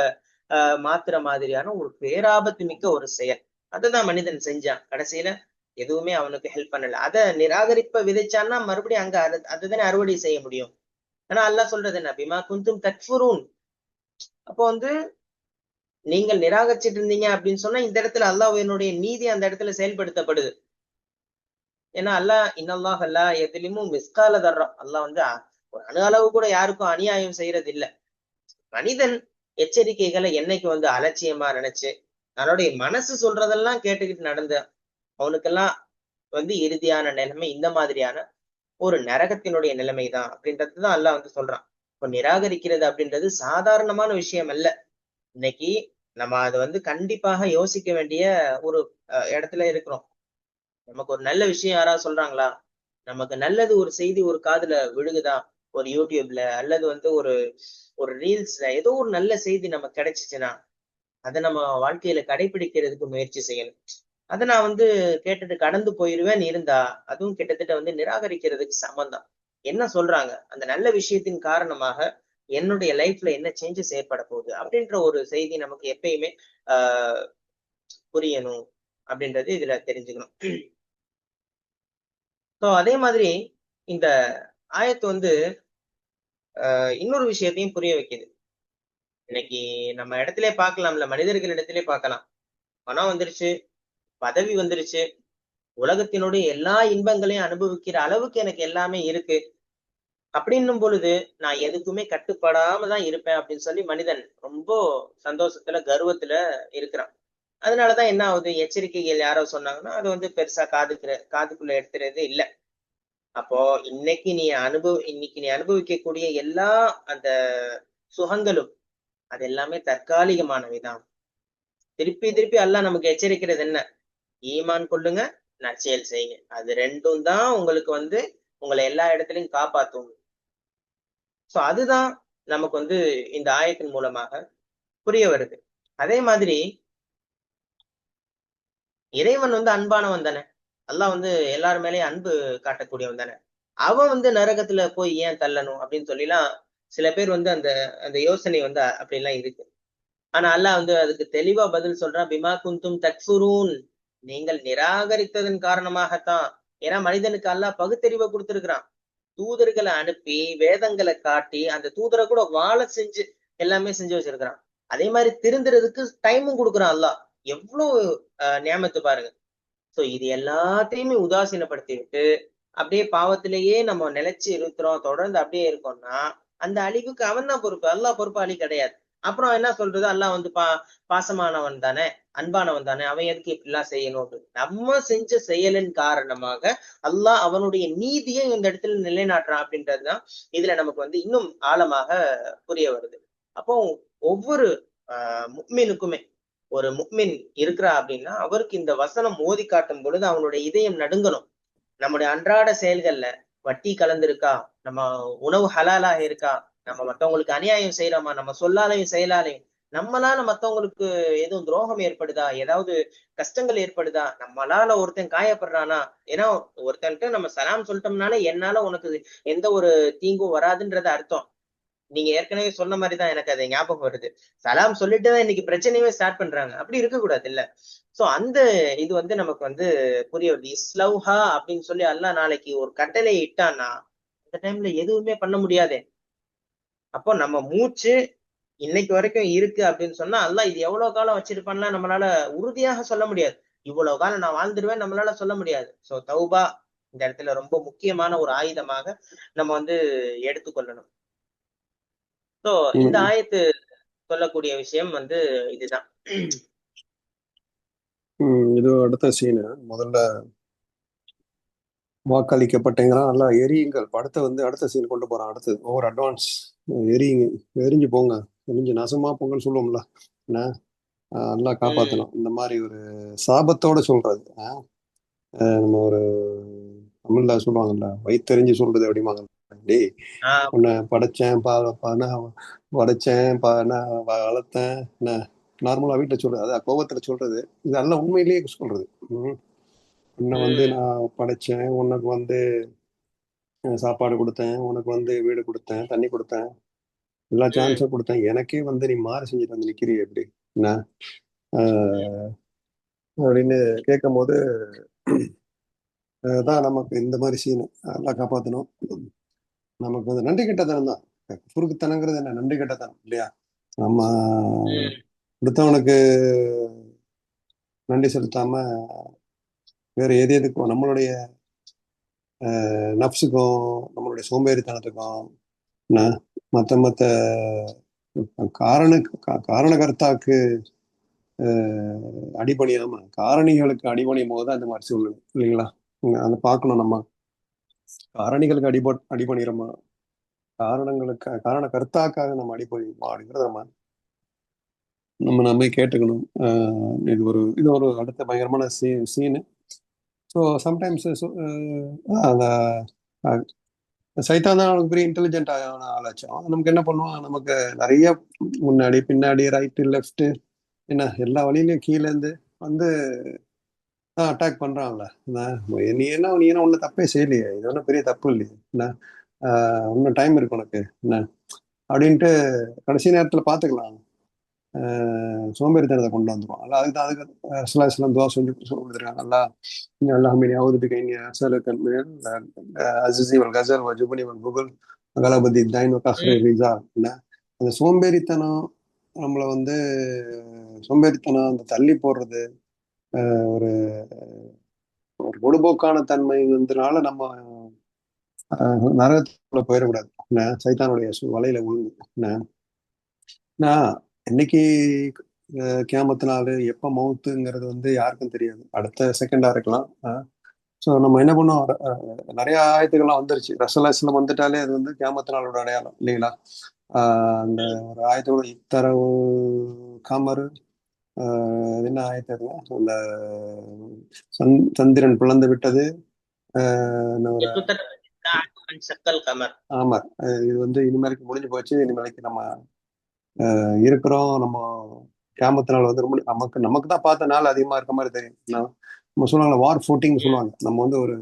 மாத்துற மாதிரியான ஒரு பேராபத்து மிக்க ஒரு செயல். அதுதான் மனிதன் செஞ்சான். கடைசியில எதுவுமே அவனுக்கு ஹெல்ப் பண்ணல. அதை நிராகரிப்ப விதைச்சான்னா மறுபடியும் அங்க அதுதானே அறுவடை செய்ய முடியும். ஆனா அல்லாஹ் சொல்றது என்ன, பிமா குந்தும் தக்ஃபுரூன். அப்போ வந்து நீங்கள் நிராகரிச்சிட்டு இருந்தீங்க அப்படின்னு சொன்னா இந்த இடத்துல அல்லாஹ்வினுடைய நீதி அந்த இடத்துல செயல்படுத்தப்படுது. ஏன்னா அல்லாஹ் இன்னல்லாஹ் அல்லாஹ் எதுலயும் மிஸ்கால தர்றோம். அல்லாஹ் வந்து ஒரு அணு அளவு கூட யாருக்கும் அநியாயம் செய்யறது இல்லை. மனிதன் எச்சரிக்கைகளை என்னைக்கு வந்து அலட்சியமா நினைச்சு தன்னுடைய மனசு சொல்றதெல்லாம் கேட்டுக்கிட்டு நடந்த அவனுக்கெல்லாம் வந்து இறுதியான நிலைமை இந்த மாதிரியான ஒரு நரகத்தினுடைய நிலைமை தான் அப்படின்றதுதான் அல்லாஹ் வந்து சொல்றான். இப்போ நிராகரிக்கிறது அப்படின்றது சாதாரணமான விஷயம் அல்ல. இன்னைக்கு நம்ம அதை வந்து கண்டிப்பாக யோசிக்க வேண்டிய ஒரு இடத்துல இருக்கிறோம். நமக்கு ஒரு நல்ல விஷயம் யாராவது சொல்றாங்களா, நமக்கு நல்லது ஒரு செய்தி ஒரு காதுல விழுகுதா, ஒரு யூடியூப்ல அல்லது வந்து ஒரு ஒரு ரீல்ஸ்ல ஏதோ ஒரு நல்ல செய்தி நமக்கு கிடைச்சிச்சுன்னா அதை நம்ம வாழ்க்கையில கடைபிடிக்கிறதுக்கு முயற்சி செய்யணும். அதை நான் வந்து கேட்டுட்டு கடந்து போயிருவேன் இருந்தா அதுவும் கிட்டத்தட்ட வந்து நிராகரிக்கிறதுக்கு சமந்தான். என்ன சொல்றாங்க, அந்த நல்ல விஷயத்தின் காரணமாக என்னுடைய லைஃப்ல என்ன சேஞ்சஸ் ஏற்பட போகுது அப்படின்ற ஒரு செய்தி நமக்கு எப்பயுமே புரியணும் அப்படின்றது இதுல தெரிஞ்சுக்கணும். ஸோ அதே மாதிரி இந்த ஆயத்து வந்து இன்னொரு விஷயத்தையும் புரிய வைக்குது. இன்னைக்கு நம்ம இடத்திலே பார்க்கலாம்ல, மனிதர்கள் இடத்திலே பார்க்கலாம். பணம் வந்துருச்சு, பதவி வந்துருச்சு, உலகத்தினுடைய எல்லா இன்பங்களையும் அனுபவிக்கிற அளவுக்கு எனக்கு எல்லாமே இருக்கு அப்படின்னும் பொழுது நான் எதுக்குமே கட்டுப்படாம தான் இருப்பேன் அப்படின்னு சொல்லி மனிதன் ரொம்ப சந்தோஷத்துல கர்வத்துல இருக்கிறான். அதனாலதான் என்ன ஆகுது, எச்சரிக்கைகள் யாரோ சொன்னாங்கன்னா அது வந்து பெருசா காதுக்குள்ள எடுத்துறது இல்ல. அப்போ இன்னைக்கு நீ அனுபவிக்கக்கூடிய எல்லா அந்த சுகங்களும் அது எல்லாமே தற்காலிகமானவைதான். திருப்பி திருப்பி அல்லாஹ் நமக்கு எச்சரிக்கிறது என்ன? ஈமான் கொள்ளுங்க, நற்செயல் செய்யுங்க. அது ரெண்டும் தான் உங்களுக்கு வந்து உங்களை எல்லா இடத்துலயும் காப்பாத்தும். சோ அதுதான் நமக்கு வந்து இந்த ஆயத்தின் மூலமாக புரிய வருது. அதே மாதிரி இறைவன் வந்து அன்பானவன் தானே. அல்லாஹ் வந்து எல்லார் மேலயும் அன்பு காட்டக்கூடியவன் தானே. அவன் வந்து நரகத்துல போய் ஏன் தள்ளணும் அப்படின்னு சொல்லிலாம் சில பேர் வந்து அந்த அந்த யோசனை வந்து அப்படிலாம் இருக்கு. ஆனா அல்லாஹ் வந்து அதுக்கு தெளிவா பதில் சொல்றான், பிமா குந்தும் தக்ஃபுரூன், நீங்கள் நிராகரித்ததன் காரணமாகத்தான். ஏன்னா மனிதனுக்கு அல்லாஹ் பகுத்தறிவை கொடுத்திருக்கிறான். தூதர்களை அனுப்பி வேதங்களை காட்டி அந்த தூதரை கூட வாழ செஞ்சு எல்லாமே செஞ்சு வச்சிருக்கிறான். அதே மாதிரி திருந்துறதுக்கு டைமும் கொடுக்குறான் அல்லாஹ். எவ்வளவு நியாமத்து பாருங்க. சோ இது எல்லாத்தையுமே உதாசீனப்படுத்தி விட்டு அப்படியே பாவத்திலேயே நம்ம நிலைச்சு இருக்கிறோம், தொடர்ந்து அப்படியே இருக்கோம்னா அந்த அழிவுக்கு அவன் தான் பொறுப்பு, அல்லாஹ் பொறுப்பாளி கிடையாது. அப்புறம் என்ன சொல்றது, அல்லாஹ் வந்து பாசமானவன் தானே, அன்பானவன் தானே, அவன் எதுக்கு இப்படி எல்லாம் செய்யணும் அப்படின்னு. நம்ம செஞ்ச செயலின் காரணமாக அல்லாஹ் அவனுடைய நீதியை இந்த இடத்துல நிலைநாட்டுறான் அப்படின்றதுதான் இதுல நமக்கு வந்து இன்னும் ஆழமாக புரிய வருது. அப்போ ஒவ்வொரு முக்மீனுக்குமே, ஒரு முக்மின் இருக்கிறா அப்படின்னா அவருக்கு இந்த வசனம் ஓதி காட்டும் பொழுது அவனுடைய இதயம் நடுங்கணும். நம்முடைய அன்றாட செயல்கள்ல வட்டி கலந்திருக்கா, நம்ம உணவு ஹலாலாக இருக்கா, நம்ம மத்தவங்களுக்கு அநியாயம் செய்யறோமா, நம்ம சொல்லாலையும் செயலாலையும் நம்மளால மத்தவங்களுக்கு எதுவும் துரோகம் ஏற்படுதா, ஏதாவது கஷ்டங்கள் ஏற்படுதா, நம்மளால ஒருத்தன் காயப்படுறானா. ஏன்னா ஒருத்தன்ட்ட நம்ம சலாம் சொல்லிட்டோம்னாலே என்னால உனக்கு எந்த ஒரு தீங்கும் வராதுன்றது அர்த்தம். நீங்க ஏற்கனவே சொன்ன மாதிரிதான் எனக்கு அது ஞாபகம் வருது. சலாம் சொல்லிட்டுதான் இன்னைக்கு பிரச்சனையுமே ஸ்டார்ட் பண்றாங்க. அப்படி இருக்க கூடாது இல்ல. சோ அந்த இது வந்து நமக்கு வந்து புரிய வருது. இஸ்லௌஹா அப்படின்னு சொல்லி அல்லாஹ் நாளைக்கு ஒரு கட்டளை இட்டான்னா அந்த டைம்ல எதுவுமே பண்ண முடியாதே. அப்போ நம்ம மூச்சு இன்னைக்கு வரைக்கும் இருக்கு அப்படின்னு சொன்னா அல்லாஹ் இது எவ்வளவு காலம் வச்சிருப்பான்லாம் நம்மளால உறுதியாக சொல்ல முடியாது. இவ்வளவு காலம் நான் வாழ்ந்துருவேன் நம்மளால சொல்ல முடியாது. சோ தௌபா இந்த இடத்துல ரொம்ப முக்கியமான ஒரு ஆயுதமாக நம்ம வந்து எடுத்துக்கொள்ளணும். சோ இந்த ஆயத்து சொல்லக்கூடிய விஷயம் வந்து இதுதான். இது அடுத்த சீனு. முதல்ல வாக்களிக்கப்பட்டீங்கன்னா நல்லா எரியுங்கள். படத்தை வந்து அடுத்த சீன் கொண்டு போறான். அடுத்தது ஓவர் அட்வான்ஸ். எரியுங்க, எரிஞ்சு போங்க, எரிஞ்சு நாசமா போங்கன்னு சொல்லுவோம்ல. என்ன நல்லா காப்பாற்றணும். இந்த மாதிரி ஒரு சாபத்தோட சொல்றது. நம்ம ஒரு தமிழ்ல சொல்லுவாங்கல்ல, வயிற்றெறிஞ்சு சொல்றது அப்படிம்பாங்க. டேய் உன்னை படைச்சேன் வளர்த்தேன். என்ன நார்மலா வீட்டுல சொல்றது, அதான் கோபத்துல சொல்றது. இது எல்லாம் உண்மையிலேயே சொல்றது. உன்னை வந்து நான் படைச்சேன், உனக்கு வந்து சாப்பாடு கொடுத்தேன், உனக்கு வந்து வீடு கொடுத்தேன், தண்ணி கொடுத்தேன், எல்லா சான்ஸும் கொடுத்தேன். எனக்கே வந்து நீ மாறு செஞ்சுட்டு வந்து நிக்கிறிய எப்படி என்ன அப்படின்னு கேட்கும் போது தான் நமக்கு இந்த மாதிரி சீனு எல்லாம் காப்பாற்றணும். நமக்கு வந்து நன்றி கெட்டத்தனம் தான். குறுக்குத்தனங்கிறது என்ன, நன்றி கெட்டத்தனம் இல்லையா? நம்ம கொடுத்தவனுக்கு நன்றி செலுத்தாம வேற எதுக்கும் நம்மளுடைய நப்சுக்கும் நம்மளுடைய சோம்பேறித்தனத்துக்கும் மத்த காரணகர்த்தாக்கு அடிபணியாம காரணிகளுக்கு அடிபணியும் போதுதான் இந்த மாதிரி சொல்லணும் இல்லைங்களா? அதை பார்க்கணும். நம்ம காரணிகளுக்கு அடிபணிகிறோமா, காரண கர்த்தாக்காக நம்ம அடிபணிமா அப்படிங்கிறத நம்ம கேட்டுக்கணும். இது ஒரு அடுத்த பயங்கரமான சீனு. ஸோ சம்டைம்ஸ் அந்த சைத்தான் தான் அவனுக்கு பெரிய இன்டெலிஜென்ட் ஆன ஆளாச்சும். நமக்கு என்ன பண்ணுவான், நமக்கு நிறைய முன்னாடி பின்னாடி ரைட்டு லெஃப்ட் என்ன எல்லா வழியிலையும் கீழே இருந்து வந்து அட்டாக் பண்றான்ல. நீ என்ன ஒன்றும் தப்பே செய்யலையே, இது ஒன்றும் பெரிய தப்பு இல்லையே என்ன, இன்னும் டைம் இருக்கு உனக்கு என்ன அப்படின்ட்டு கடைசி நேரத்தில் பார்த்துக்கலாம் சோம்பேறித்தனத்தை கொண்டு வந்துடும். அல்ல அதுக்கு துவா சொல்லி கொடுத்துருக்காங்க. அந்த சோம்பேறித்தனம் நம்மளை வந்து சோம்பேறித்தனம் அந்த தள்ளி போடுறது ஒரு ஒரு பொடுபோக்கான தன்மை வந்ததுனால நம்ம நரகத்துக்குள்ள போயிடக்கூடாது, என்ன சைத்தானுடைய வலையில விழுந்து. நான் இன்னைக்கு கியாமத்து நாள் எப்போ மவுத்துங்கிறது வந்து யாருக்கும் தெரியாது, அடுத்த செகண்டா இருக்கலாம். ஸோ நம்ம என்ன பண்ணோம், நிறைய ஆயத்துக்கள்லாம் வந்துருச்சு. ரசூலுல்லாஹி வந்துட்டாலே அது வந்து கியாமத்து நாளோட அடையாளம் இல்லைங்களா? அந்த ஒரு ஆயத்தோட இத்தரவு காமரு, அது என்ன ஆயத்தருங்க, அந்த சந்திரன் பிளந்து விட்டது. ஒரு ஆமா, இது வந்து இனிமேலுக்கு முடிஞ்சு போச்சு, இனிமேலுக்கு நம்ம இருக்கிறோம். நம்ம கியாமத்து நாள் வந்து ரொம்ப நமக்கு நமக்கு தான் பார்த்த நாள் அதிகமா இருக்க மாதிரி தெரியும். நம்ம சொல்லுவாங்க வார் ஃபூட்டிங் சொல்லுவாங்க. நம்ம வந்து ஒரு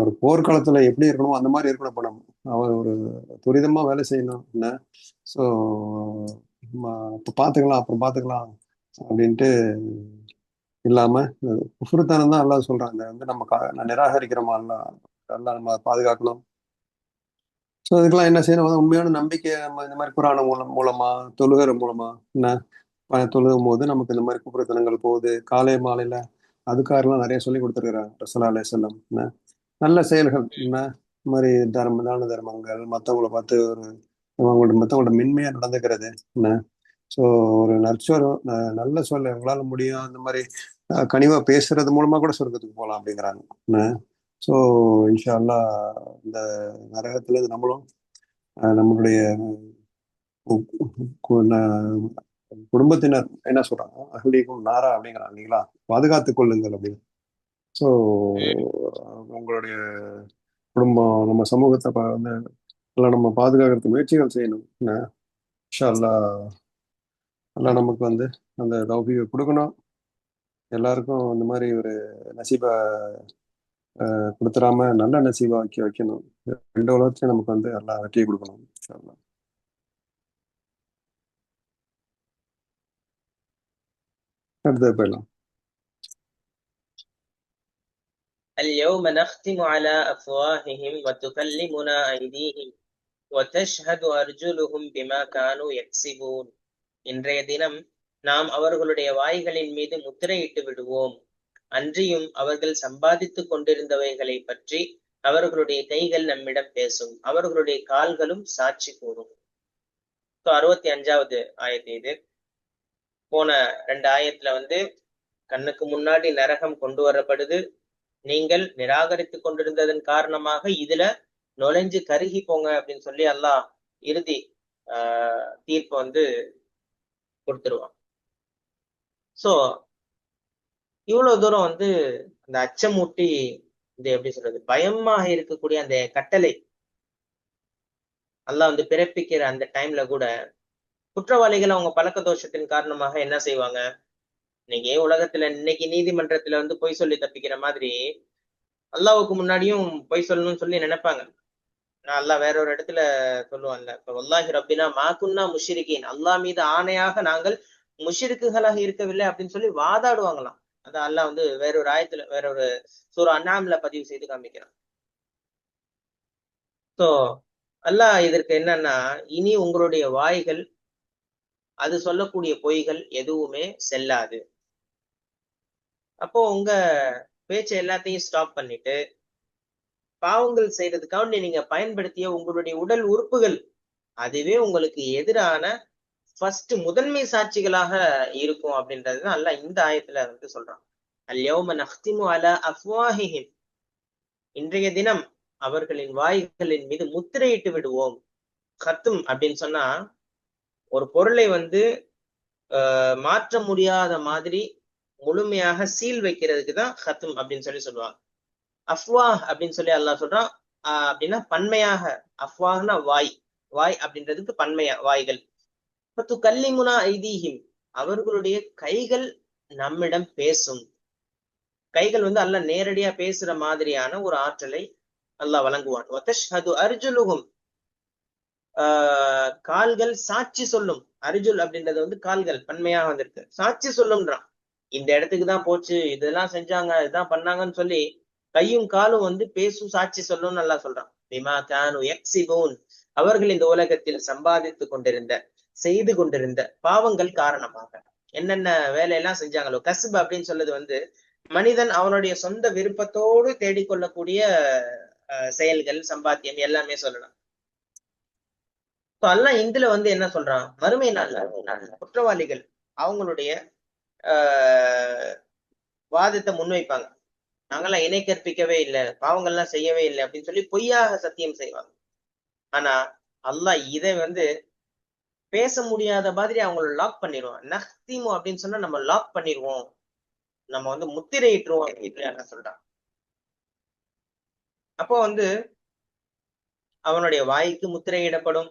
ஒரு போர்க்களத்துல எப்படி இருக்கணும் அந்த மாதிரி இருக்கணும். இப்போ நம்ம அவர் ஒரு துரிதமா வேலை செய்யணும் என்ன. ஸோ இப்போ பார்த்துக்கலாம் அப்புறம் பார்த்துக்கலாம் அப்படின்ட்டு இல்லாம குஃப்ருத்தனம் தான் எல்லாம் சொல்றாங்க. வந்து நம்ம நிராகரிக்கிறோமா எல்லாம் நம்ம பாதுகாக்கணும். ஸோ அதுக்கெல்லாம் என்ன செய்யணும், உண்மையான நம்பிக்கை நம்ம இந்த மாதிரி குரான மூலமா தொழுகிற மூலமா என்ன தொழுகும் போது நமக்கு இந்த மாதிரி குஃப்ருத்தனங்கள் போகுது. காலை மாலையில அதுக்காரெல்லாம் நிறைய சொல்லி கொடுத்துருக்குறாங்க ரசூலுல்லாஹி அலைஹி வஸல்லம். என்ன நல்ல செயல்கள், என்ன இந்த மாதிரி தான தர்மங்கள், மற்றவங்கள பார்த்து ஒரு மற்றவங்களோட மென்மையா நடந்துக்கிறது என்ன. ஸோ ஒரு நற்சொல், நல்ல சொல்ல உங்களால முடியும், அந்த மாதிரி கனிவா பேசுறது மூலமா கூட சொர்க்கத்துக்கு போகலாம் அப்படிங்கிறாங்க என்ன. ஸோ இன்ஷா அல்லாஹ் இந்த நரகத்துல இருந்து நம்மளும் நம்மளுடைய குடும்பத்தினர் என்ன சொல்றாங்க, அகலிக்கும் நாரா அப்படிங்கிறாங்க இல்லைங்களா, பாதுகாத்துக் கொள்ளுங்கள் அப்படின்னு. ஸோ உங்களுடைய குடும்பம், நம்ம சமூகத்தை வந்து எல்லாம் நம்ம பாதுகாக்கிறதுக்கு முயற்சிகள் செய்யணும் என்ன. இன்ஷா அல்லாஹ் எல்லாம் நமக்கு வந்து அந்த தௌஃபீகை கொடுக்கணும். எல்லாருக்கும் இந்த மாதிரி ஒரு நசீபா கொடுத்துடாம நல்ல நசீபா வைக்கணும். ரெண்டு உலகத்தையும் நமக்கு வந்து எல்லாம் வெற்றியை கொடுக்கணும் இன்ஷா அல்லாஹ். அடுத்தது போயிடலாம். اليوم نختم على أفواههم وتكلمنا أيديهم وتشهد أرجلهم بما كانوا يكسبون. இன்றைய தினம் நாம் அவர்களுடைய வாய்களின் மீது முத்திரையிட்டு விடுவோம், அன்றியும் அவர்கள் சம்பாதித்துக் கொண்டிருந்தவைகளை பற்றி அவர்களுடைய கைகள் நம்மிடம் பேசும், அவர்களுடைய கால்களும் சாட்சி கூறும். 65வது ஆயத்து இது. போன 2 ஆயத்துல வந்து கண்ணுக்கு முன்னாடி நரகம் கொண்டு வரப்படுது, நீங்கள் நிராகரித்துக் கொண்டிருந்ததன் காரணமாக இதுல நுழைஞ்சு கருகி போங்க அப்படின்னு சொல்லி அல்லாஹ் இறுதி தீர்ப்பு வந்து கொடுத்துருவான். சோ இவ்வளவு தூரம் வந்து அந்த அச்சமூட்டி, இந்த எப்படி சொல்றது, பயமாக இருக்கக்கூடிய அந்த கட்டளை அல்லாஹ் வந்து பிறப்பிக்கிற அந்த டைம்ல கூட குற்றவாளிகள் அவங்க பழக்க தோஷத்தின் காரணமாக என்ன செய்வாங்க, இன்னைக்கு உலகத்துல இன்னைக்கு நீதிமன்றத்துல வந்து பொய் சொல்லி தப்பிக்கிற மாதிரி அல்லாஹ்வுக்கு முன்னாடியும் பொய் சொல்லணும்னு சொல்லி நினைப்பாங்க. நான் அல்லாஹ் வேற ஒரு இடத்துல சொல்லுவான்ல, வல்லாஹி ரப்பினா மா குன்னா முஷ்ரிகீன், அல்லாஹ் மீது ஆணையாக நாங்கள் முஷ்ரிக்குகளாக இருக்கவில்லை அப்படின்னு சொல்லி வாதாடுவாங்களாம். அதான் அல்லாஹ் வந்து வேறொரு ஆயத்துல வேறொரு சூரா அன்ஆம்ல பதிவு செய்து காமிக்கிறான். சோ அல்லாஹ் இதற்கு என்னன்னா, இனி உங்களுடைய வாய்கள் அது சொல்லக்கூடிய பொய்கள் எதுவுமே செல்லாது. அப்போ உங்க பேச்சை எல்லாத்தையும் ஸ்டாப் பண்ணிட்டு பாவங்கள் செய்யறதுக்காக நீங்க பயன்படுத்திய உங்களுடைய உடல் உறுப்புகள் அதுவே உங்களுக்கு எதிரான ஃபர்ஸ்ட் முதன்மை சாட்சிகளாக இருக்கும் அப்படின்றதுதான் அல்லாஹ் இந்த ஆயத்துல வந்து சொல்றான். அல்யௌம நஹ்திமு அலா அஃப்வாஹிஹிம், இன்றைய தினம் அவர்களின் வாய்களின் மீது முத்திரையிட்டு விடுவோம். கத்தும் அப்படின்னு சொன்னா ஒரு பொருளை வந்து மாற்ற முடியாத மாதிரி முழுமையாக சீல் வைக்கிறதுக்கு தான் ஹத்தும் அப்படின்னு சொல்லி சொல்லுவாங்க. அஃப்வாஹ் அப்படின்னு சொல்லி அல்லாஹ் சொல்றான். அப்படின்னா பன்மையாக, அஃப்வாஹ்னா வாய், வாய் அப்படின்றதுக்கு பன்மையா வாய்கள். பத்து கல்லிமுனா ஐதீஹிம், அவர்களுடைய கைகள் நம்மிடம் பேசும். கைகள் வந்து அல்லாஹ் நேரடியா பேசுற மாதிரியான ஒரு ஆற்றலை அல்லாஹ் வழங்குவான். வதஷ்ஹது அர்ஜுலுஹும், கால்கள் சாட்சி சொல்லும். அர்ஜுல் அப்படின்றது வந்து கால்கள் பன்மையாக வந்திருக்கு, சாட்சி சொல்லும்ன்றான். இந்த இடத்துக்கு தான் போச்சு, இதெல்லாம் செஞ்சாங்க, இதுதான் பண்ணாங்கன்னு சொல்லி கையும் காலும் வந்து பேசும், சாட்சி சொல்லும்னு நல்லா சொல்றான். பிமா கானு யக்ஸிபூன், அவர்கள் இந்த உலகத்தில் சம்பாதித்துக் கொண்டிருந்த செய்து கொண்டிருந்த பாவங்கள் காரணமாக என்னென்ன வேலையெல்லாம் செஞ்சாங்களோ. கஸ்ப் அப்படின்னு சொல்றது வந்து மனிதன் அவனுடைய சொந்த விருப்பத்தோடு தேடிக்கொள்ளக்கூடிய செயல்கள், சம்பாத்தியம் எல்லாமே சொல்லலாம். அல்லாஹ் இதுல வந்து என்ன சொல்றான், மறுமை நாள்ல குற்றவாளிகள் அவங்களுடைய வாதத்தை முன்வைப்பாங்க. நாங்கெல்லாம் இணை கற்பிக்கவே இல்லை, பாவங்கள்லாம் செய்யவே இல்லை அப்படின்னு சொல்லி பொய்யாக சத்தியம் செய்வாங்க. ஆனா அல்லாஹ் இதை வந்து பேச முடியாத மாதிரி அவங்கள லாக் பண்ணிடுவோம். நஹ்திமு அப்படின்னு சொன்னா நம்ம லாக் பண்ணிடுவோம், நம்ம வந்து முத்திரையிட்டுருவோம் அப்படின்னு சொல்றான். அப்போ வந்து அவனுடைய வாய்க்கு முத்திரையிடப்படும்,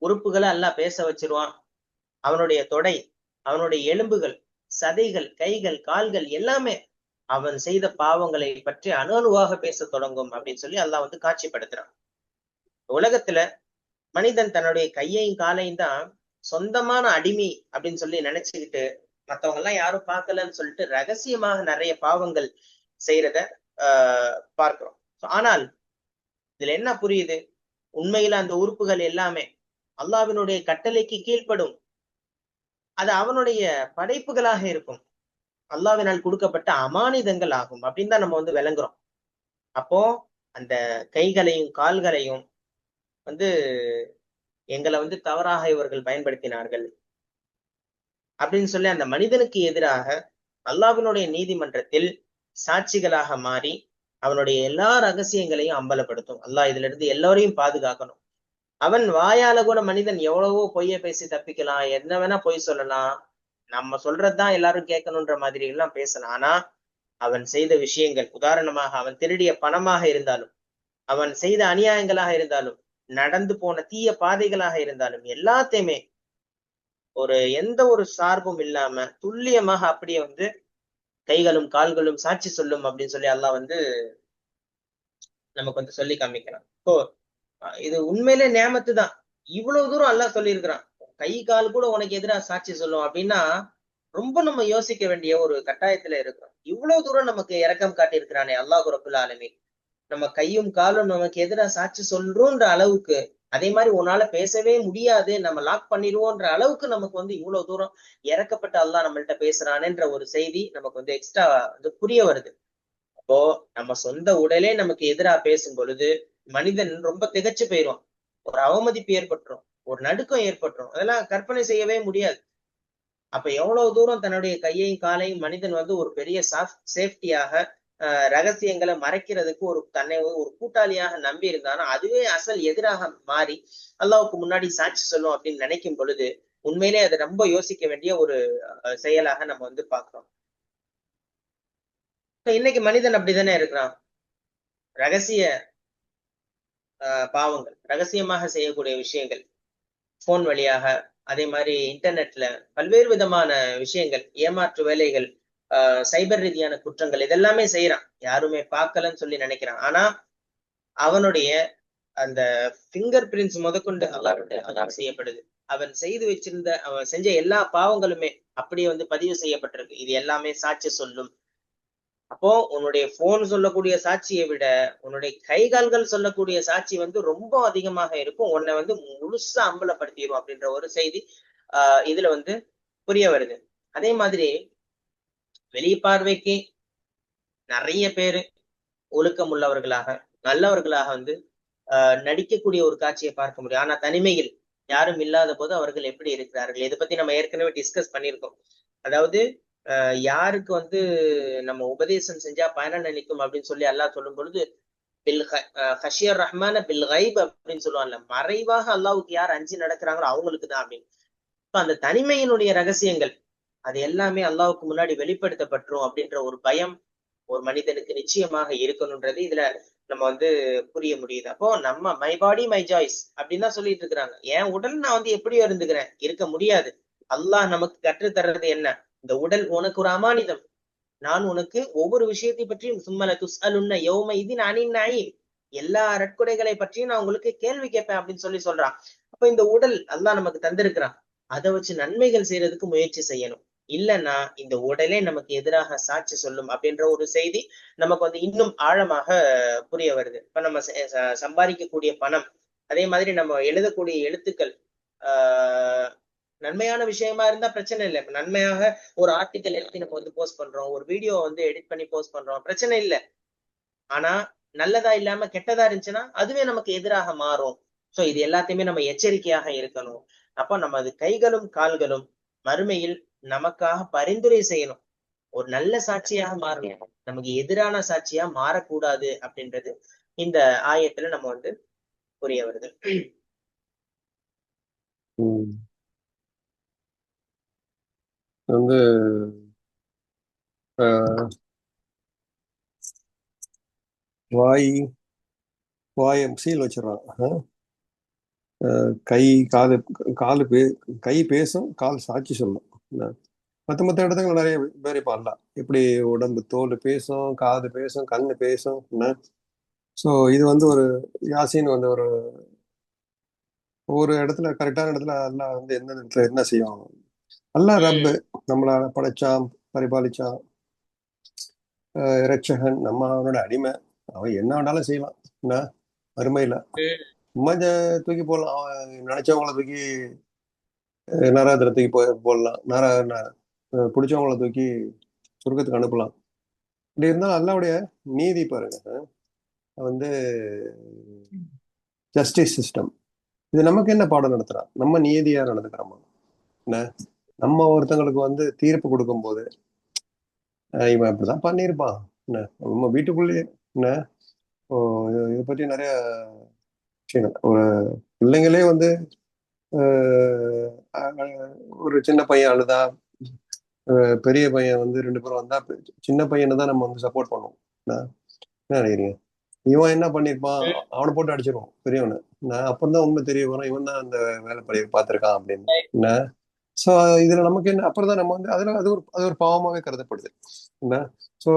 உறுப்புகளை அல்லாஹ் பேச வச்சிருவான். அவனுடைய தொடை, அவனுடைய எலும்புகள், சதைகள், கைகள், கால்கள் எல்லாமே அவன் செய்த பாவங்களை பற்றி அணுவாக பேச தொடங்கும் அப்படின்னு சொல்லி அல்லாஹ் வந்து காட்சிப்படுத்துறான். உலகத்துல மனிதன் தன்னுடைய கையையும் காலையும் தான் சொந்தமான அடிமை அப்படின்னு சொல்லி நினைச்சுக்கிட்டு மத்தவங்க எல்லாம் யாரும் பார்க்கலன்னு சொல்லிட்டு ரகசியமாக நிறைய பாவங்கள் செய்யறத பார்க்கிறோம். ஆனால் இதுல என்ன புரியுது, உண்மையில அந்த உறுப்புகள் எல்லாமே அல்லாஹ்வினுடைய கட்டளைக்கு கீழ்ப்படும், அது அவனுடைய படைப்புகளாக இருக்கும், அல்லாஹ்வினால் கொடுக்கப்பட்ட அமானிதங்கள் ஆகும் அப்படின்னு தான் நம்ம வந்து விளங்குறோம். அப்போ அந்த கைகளையும் கால்களையும் வந்து எங்களை வந்து தவறாக இவர்கள் பயன்படுத்தினார்கள் அப்படின்னு சொல்லி அந்த மனிதனுக்கு எதிராக அல்லாஹ்வினுடைய நீதிமன்றத்தில் சாட்சிகளாக மாறி அவனுடைய எல்லா ரகசியங்களையும் அம்பலப்படுத்தும். அல்லாஹ் இதுல இருந்து எல்லாரையும் பாதுகாக்கணும். அவன் வாயால கூட மனிதன் எவ்வளவோ பொய்ய பேசி தப்பிக்கலாம், என்ன வேணா பொய் சொல்லலாம், நம்ம சொல்றதுதான் எல்லாரும் கேட்கணுன்ற மாதிரி எல்லாம் பேசலாம். ஆனா அவன் செய்த விஷயங்கள், உதாரணமாக அவன் திருடிய பணமாக இருந்தாலும், அவன் செய்த அநியாயங்களாக இருந்தாலும், நடந்து போன தீய பாதைகளாக இருந்தாலும், எல்லாத்தையுமே எந்த ஒரு சார்பும் இல்லாம துல்லியமாக அப்படியே வந்து கைகளும் கால்களும் சாட்சி சொல்லும் அப்படின்னு சொல்லி அல்லாஹ் வந்து நமக்கு வந்து சொல்லி காமிக்கிறான். இப்போ இது உண்மையிலே நியாமத்து தான். இவ்வளவு தூரம் அல்லாஹ் சொல்லியிருக்கிறான், கை கால் கூட உனக்கு எதிராக சாட்சி சொல்லும் அப்படின்னா ரொம்ப நம்ம யோசிக்க வேண்டிய ஒரு கட்டாயத்துல இருக்கிறோம். இவ்வளவு தூரம் நமக்கு இரக்கம் காட்டியிருக்கிறானே அல்லாஹ் ரப்புல் ஆலமீன், நம்ம கையும் காலும் நமக்கு எதிராக சாட்சி சொல்றோன்ற அளவுக்கு, அதே மாதிரி உன்னால பேசவே முடியாது, நம்ம லாக் பண்ணிடுவோன்ற அளவுக்கு நமக்கு வந்து இவ்வளவு தூரம் இறக்கப்பட்ட அல்லாஹ் நம்மள்ட்ட பேசுறானேன்ற ஒரு செய்தி நமக்கு வந்து எக்ஸ்ட்ரா வந்து புரிய வருது. அப்போ நம்ம சொந்த உடலே நமக்கு எதிராக பேசும் பொழுது மனிதன் ரொம்ப திகைச்சு போயிடுவான், ஒரு அவமதிப்பு ஏற்பட்டுரும், ஒரு நடுக்கம் ஏற்பட்டுரும், அதெல்லாம் கற்பனை செய்யவே முடியாது. அப்ப எவ்வளவு தூரம் தன்னுடைய கையையும் காலையும் மனிதன் வந்து ஒரு பெரிய சேஃப்டியாக ரகசியங்களை மறைக்கிறதுக்கு தன்னை ஒரு கூட்டாளியாக நம்பி இருந்தானோ அதுவே அசல் எதிராக மாறி அல்லாஹ்வுக்கு முன்னாடி சாட்சி சொல்லும் அப்படின்னு நினைக்கும் பொழுது உண்மையிலே அதை ரொம்ப யோசிக்க வேண்டிய ஒரு செயலாக நம்ம வந்து பார்க்கிறோம். இன்னைக்கு மனிதன் அப்படித்தானே இருக்கிறான். ரகசிய பாவங்கள், ரகசியமாக செய்யக்கூடிய விஷயங்கள், போன் வழியாக, அதே மாதிரி இன்டர்நெட்ல பல்வேறு விதமான விஷயங்கள், ஏமாற்று வேலைகள், சைபர் ரீதியான குற்றங்கள், இதெல்லாமே செய்யறான். யாருமே பார்க்கலன்னு சொல்லி நினைக்கிறான். ஆனா அவனுடைய அந்த பிங்கர் பிரிண்ட்ஸ் முதற்கொண்டு அல்லாஹ் செய்யப்படுது. அவன் செய்து வச்சிருந்த, அவன் செஞ்ச எல்லா பாவங்களுமே அப்படியே வந்து பதிவு செய்யப்பட்டிருக்கு. இது எல்லாமே சாட்சி சொல்லும். அப்போ உன்னுடைய போன் சொல்லக்கூடிய சாட்சியை விட உன்னுடைய கை கால்கள் சொல்லக்கூடிய சாட்சி வந்து ரொம்ப அதிகமாக இருக்கும், உன்னை வந்து முழுசா அம்பலப்படுத்திடும் அப்படின்ற ஒரு செய்தி இதுல வந்து புரிய வருது. அதே மாதிரி வெளி பார்வைக்கு நிறைய பேரு ஒழுக்கம் உள்ளவர்களாக, நல்லவர்களாக வந்து நடிக்கக்கூடிய ஒரு காட்சியை பார்க்க முடியும். ஆனா தனிமையில் யாரும் இல்லாத போது அவர்கள் எப்படி இருக்கிறார்கள், இதை பத்தி நம்ம ஏற்கனவே டிஸ்கஸ் பண்ணியிருக்கோம். அதாவது யாருக்கு வந்து நம்ம உபதேசம் செஞ்சா பயன் நினைக்கும் அப்படின்னு சொல்லி அல்லாஹ் சொல்லும் பொழுது ஹஷியர் ரஹ்மான பில் கைப் அப்படின்னு சொல்லுவாங்கல்ல, மறைவாக அல்லாஹ்வுக்கு யார் அஞ்சி நடக்கிறாங்களோ அவங்களுக்கு தான் அப்படின்னு. அந்த தனிமையினுடைய ரகசியங்கள் அது எல்லாமே அல்லாஹ்வுக்கு முன்னாடி வெளிப்படுத்தப்பட்டுரும் அப்படின்ற ஒரு பயம் ஒரு மனிதனுக்கு நிச்சயமாக இருக்கணும்ன்றது இதுல நம்ம வந்து புரிய முடியுது. அப்போ நம்ம மை பாடி மை சாய்ஸ் அப்படின்னு தான் சொல்லிட்டு இருக்கிறாங்க. என் உடல் நான் வந்து எப்படியோ இருந்துக்கிறேன், இருக்க முடியாது. அல்லாஹ் நமக்கு கற்று தர்றது என்ன, இந்த உடல் உனக்கு ஒரு அமானிதம், நான் உனக்கு ஒவ்வொரு விஷயத்தை பற்றியும் சும்மல துஸ்அலுன்ன யௌம இதின் அனின் நயீம், எல்லா ரட்கொடைகளை பற்றியும் நான் உங்களுக்கு கேள்வி கேட்பேன் அப்படின்னு சொல்லி சொல்றான். அப்ப இந்த உடல் அல்லாஹ் நமக்கு தந்திருக்கிறான், அதை வச்சு நன்மைகள் செய்யறதுக்கு முயற்சி செய்யணும். இல்லைன்னா இந்த உடலே நமக்கு எதிராக சாட்சி சொல்லும் அப்படின்ற ஒரு செய்தி நமக்கு வந்து இன்னும் ஆழமாக புரிய வருது. இப்ப நம்ம சம்பாதிக்கக்கூடிய பணம், அதே மாதிரி நம்ம எழுதக்கூடிய எழுத்துக்கள் நன்மையான விஷயமா இருந்தா பிரச்சனை இல்லை. இப்ப நன்மையாக ஒரு ஆர்டிக்கல் எழுதி நம்ம வந்து போஸ்ட் பண்றோம், ஒரு வீடியோ வந்து எடிட் பண்ணி போஸ்ட் பண்றோம், பிரச்சனை இல்லை. ஆனா நல்லதா இல்லாம கெட்டதா இருந்துச்சுன்னா அதுவே நமக்கு எதிராக மாறும். சோ இது எல்லாத்தையுமே நம்ம எச்சரிக்கையாக இருக்கணும். அப்ப நமது கைகளும் கால்களும் மறுமையில் நமக்காக பரிந்துரை செய்யணும். ஒரு நல்ல சாட்சியாக மாறணும், நமக்கு எதிரான சாட்சியா மாறக்கூடாது அப்படின்றது இந்த ஆயத்துல நம்ம வந்து புரிய வருது. வந்து ஆஹ், வாய் வாயை சீல் வச்சிடறான். கை காது காலு கை பேசும், கால் சாட்சி சொல்லும். என்ன? மற்ற இடத்துக்கு நிறைய பேர் பண்ணலாம். எப்படி உடம்பு தோல் பேசும், காது பேசும், கண்ணு பேசும். என்ன? ஸோ இது வந்து ஒரு யாசின் வந்து ஒரு இடத்துல கரெக்டான இடத்துல அல்லாஹ் வந்து எந்த இடத்துல என்ன செய்யும். அல்லாஹ் ரப்பு நம்மளை படைச்சான், பரிபாலிச்சான், இரட்சகன், நம்ம அவனோட அடிமை. அவன் என்ன வேணாலும் செய்யலாம். என்ன? அருமையில சும்மா தூக்கி போடலாம். அவன் நினைச்சவங்கள தூக்கி நரகத்துல தூக்கி போடலாம். பிடிச்சவங்கள தூக்கி சொர்க்கத்துக்கு அனுப்பலாம். இப்படி இருந்தாலும் அல்லாவுடைய நீதி பாருங்க. வந்து ஜஸ்டிஸ் சிஸ்டம் இது நமக்கு என்ன பாடம் நடத்துறான்? நம்ம நீதியா நடந்துக்கிறோமா? என்ன? நம்ம ஒருத்தங்களுக்கு வந்து தீர்ப்பு கொடுக்கும் போது இவன் இப்படிதான் பண்ணியிருப்பான், என்ன நம்ம வீட்டுக்குள்ளேயே என்ன இதை பற்றி நிறைய விஷயங்கள். ஒரு பிள்ளைங்களே வந்து ஒரு சின்ன பையன் அழுதா, பெரிய பையன் வந்து 2 பேரும் வந்தா சின்ன பையனை தான் நம்ம வந்து சப்போர்ட் பண்ணுவோம். என்ன நினைக்கிறீங்க? இவன் என்ன பண்ணிருப்பான், அவனை போட்டு அடிச்சிருவான் பெரியவனை. அப்புறம் தான் உண்மை தெரிய வரும், இவன் தான் அந்த வேலை பழைய பார்த்திருக்கான் அப்படின்னு. என்ன? சோ இதுல நமக்கு என்ன, அப்புறம் தான் நம்ம வந்து அதுல அது ஒரு பாவமாவே கருதப்படுது. என்ன? சோ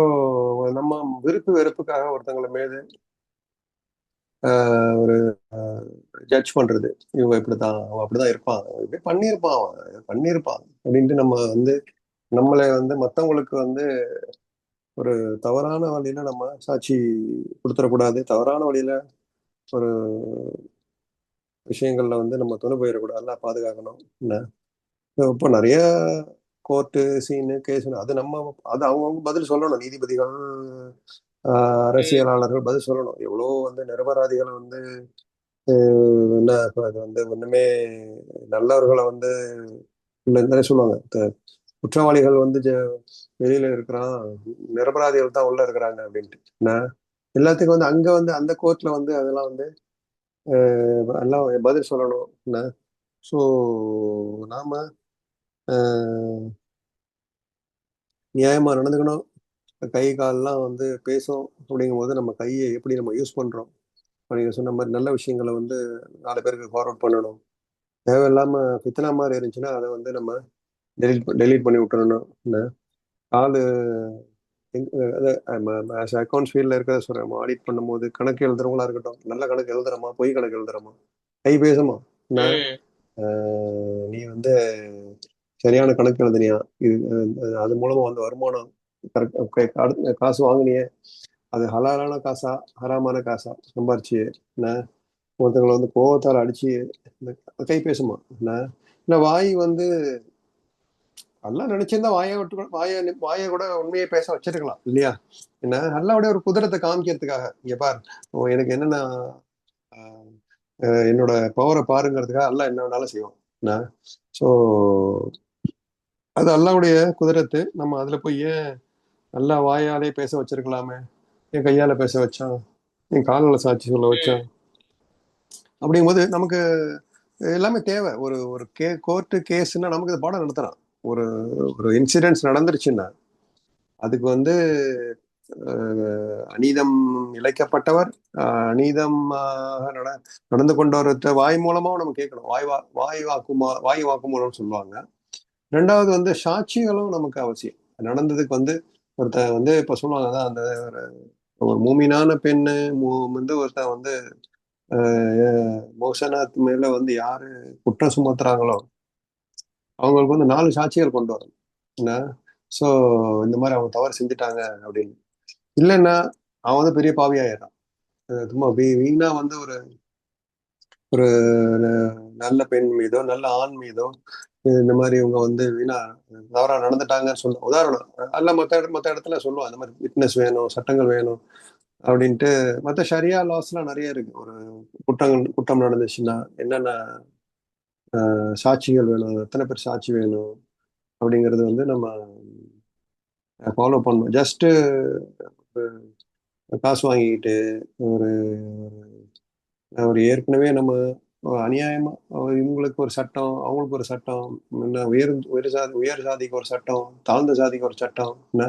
நம்ம விருப்பு வெறுப்புக்காக ஒருத்தங்களை மீது ஒரு ஜட்ஜ் பண்றது, இவங்க இப்படிதான், அவன் அப்படிதான் இருப்பான், இப்படி பண்ணியிருப்பான், அவன் பண்ணியிருப்பான் அப்படின்ட்டு நம்ம வந்து நம்மளை வந்து மற்றவங்களுக்கு வந்து ஒரு தவறான வழியில நம்ம சாட்சி கொடுத்துடக்கூடாது. தவறான வழியில ஒரு விஷயங்கள்ல வந்து நம்ம துணை போயிடக்கூடாது. எல்லாம் பாதுகாக்கணும். என்ன? இப்போ நிறைய கோர்ட்டு சீனு கேஸுன்னு அது அவங்கவுங்க பதில் சொல்லணும். நீதிபதிகள், அரசியலாளர்கள் பதில் சொல்லணும். எவ்வளோ வந்து நிரபராதிகளை வந்து என்ன இப்போ அது வந்து ஒண்ணுமே நல்லவர்களை வந்து நிறைய சொல்லுவாங்க. குற்றவாளிகள் வந்து வெளியில இருக்கிறான், நிரபராதிகள் தான் உள்ள இருக்கிறாங்க அப்படின்ட்டு. என்ன? எல்லாத்துக்கும் வந்து அங்க வந்து அந்த கோர்ட்ல வந்து அதெல்லாம் வந்து எல்லாம் பதில் சொல்லணும். என்ன? ஸோ நாம நியாயமா நடந்துக்கணும். கை கால்லாம் வந்து பேசும். அப்படிங்கும் போது நம்ம கையை எப்படி நம்ம யூஸ் பண்றோம். நீங்க சொன்ன மாதிரி நல்ல விஷயங்களை வந்து 4 பேருக்கு ஃபார்வர்ட் பண்ணணும். தேவையில்லாம பித்தனா மாதிரி இருந்துச்சுன்னா அதை வந்து நம்ம டெலீட் பண்ணி விட்டுறணும். என்ன? காலு அக்கௌண்ட்ஸ் ஃபீல்ட்ல இருக்கிறத சொல்றேன். ஆடிட் பண்ணும்போது கணக்கு எழுதுறவங்களா இருக்கட்டும், நல்ல கணக்கு எழுதுறமா, பொய் கணக்கு எழுதுறமா, கை பேசுமா. என்ன? நீ வந்து சரியான கணக்கு எழுதுனியா, இது அது மூலமா வந்து வருமானம் காசு வாங்கினியே, அது ஹலாலான காசா ஹராமான காசா சம்பாரிச்சு, என்ன? ஒருத்தங்களை வந்து கோவத்தால் அடிச்சு கை பேசுமா. என்ன? இல்லை வாய் வந்து நல்லா நினைச்சிருந்தா வாயை கூட உண்மையை பேச வச்சிருக்கலாம் இல்லையா? என்ன? நல்லாவுடைய ஒரு குதிரத்தை காமிக்கிறதுக்காக, இங்க பார் எனக்கு என்னென்ன என்னோட பவரை பாருங்கிறதுக்காக எல்லாம் என்ன வேணாலும் செய்வோம். என்ன? ஸோ அது அல்லாவுடைய குதிரத்து. நம்ம அதுல போய் ஏன் நல்லா வாயாலே பேச வச்சிருக்கலாமே, என் கையால பேச வச்சான், என் கால்களை சாட்சி சொல்ல வச்சான். அப்படிங்கும்போது நமக்கு எல்லாமே தேவை. ஒரு ஒரு கோர்ட்டு கேஸ்ன்னா நமக்கு இது பாடம் நடத்துறான். ஒரு ஒரு இன்சிடென்ட்ஸ் நடந்துருச்சுன்னா அதுக்கு வந்து அநீதம் இழைக்கப்பட்டவர், அநீதமாக நடந்து கொண்டவர்கிட்ட வாய் மூலமாவும் நம்ம கேட்கணும். வாய் வாக்குமூலம் சொல்லுவாங்க. 2வது வந்து சாட்சிகளும் நமக்கு அவசியம். நடந்ததுக்கு வந்து ஒருத்தன் வந்து இப்ப சொல்லுவாங்க, அதான் அந்த ஒரு மூமினான பெண்ணு வந்து ஒருத்தன் வந்து மோசனாத் மேல வந்து யாரு குற்றம் சுமத்துறாங்களோ அவங்களுக்கு வந்து 4 சாட்சிகள் கொண்டு வரணும். என்ன? சோ இந்த மாதிரி அவங்க தவறு செஞ்சுட்டாங்க அப்படின்னு. இல்லைன்னா அவன் வந்து பெரிய பாவியாயிடுறான். சும்மா வீணா வந்து ஒரு ஒரு நல்ல பெண் மீதோ நல்ல ஆண் மீதோ இந்த மாதிரி இவங்க வந்து வீணா தவறா நடந்துட்டாங்கன்னு சொல்ல உதாரணம். அல்ல மற்ற இடத்துல சொல்லுவான், இந்த மாதிரி விட்னஸ் வேணும், சட்டங்கள் வேணும், அப்படின்ட்டு. மற்ற ஷரியா லாஸ்லாம் நிறைய இருக்கு. ஒரு குற்றம் நடந்துச்சுன்னா என்னென்ன சாட்சிகள் வேணும், எத்தனை பேர் சாட்சி வேணும் அப்படிங்கிறது வந்து நம்ம ஃபாலோ பண்ணணும். ஜஸ்ட்டு காசு வாங்கிக்கிட்டு ஒரு ஒரு ஏற்கனவே நம்ம அநியாயமா இவங்களுக்கு ஒரு சட்டம், அவங்களுக்கு ஒரு சட்டம், என்ன உயர் சாதிக்கு ஒரு சட்டம், தாழ்ந்த சாதிக்கு ஒரு சட்டம், என்ன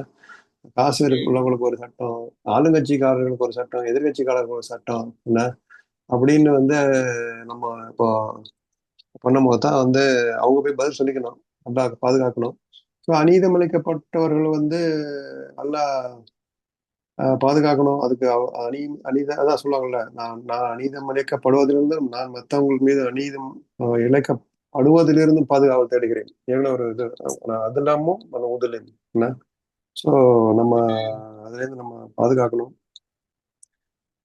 காசு உள்ளவங்களுக்கு ஒரு சட்டம், ஆளுங்கட்சிக்காரர்களுக்கு ஒரு சட்டம், எதிர்கட்சிக்காரர்களுக்கு ஒரு சட்டம், என்ன அப்படின்னு வந்து நம்ம இப்போ பண்ணும்போது தான் வந்து அவங்க போய் பதில் சொல்லிக்கணும், நல்லா பாதுகாக்கணும். ஸோ அநீதம் இழைக்கப்பட்டவர்கள் வந்து நல்லா பாதுகாக்கணும். அதுக்கு அதான் சொல்லுவாங்கல்ல, நான் நான் அநீதம் இழைக்கப்படுவதிலிருந்து நான் மற்றவங்களுக்கு மீது அநீதம் இழைக்கப்படுவதிலிருந்து பாதுகாவல் தேடுகிறேன். எவ்வளோ ஒரு இது நான் அது இல்லாமல் நம்ம உதவில்லை என்ன. ஸோ நம்ம அதுலேருந்து நம்ம பாதுகாக்கணும்.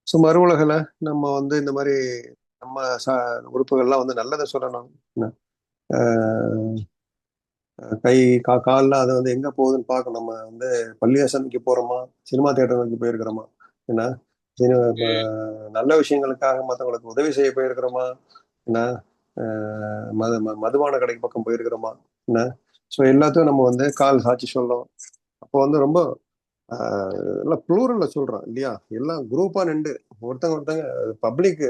ஸோ மறு உலகில் நம்ம வந்து இந்த மாதிரி நம்ம உறுப்புகள்லாம் வந்து நல்லதை சொல்லணும் என்ன. ஆஹ் கை கால்லாம் அது வந்து எங்க போகுதுன்னு பார்க்கணும். நம்ம வந்து பள்ளியாசனுக்கு போறோமா, சினிமா தியேட்டர் நோக்கி போயிருக்கிறோமா, என்ன நல்ல விஷயங்களுக்காக மற்றவங்களுக்கு உதவி செய்ய போயிருக்கிறோமா, என்ன மதுபான கடை பக்கம் போயிருக்கிறோமா, என்ன. ஸோ எல்லாத்தையும் நம்ம வந்து கால் சாட்சி சொல்லணும். அப்போ வந்து ரொம்ப எல்லாம் ப்ளூரல்ல சொல்றோம் இல்லையா, எல்லாம் குரூப்பா நின்று ஒருத்தங்க பப்ளிக்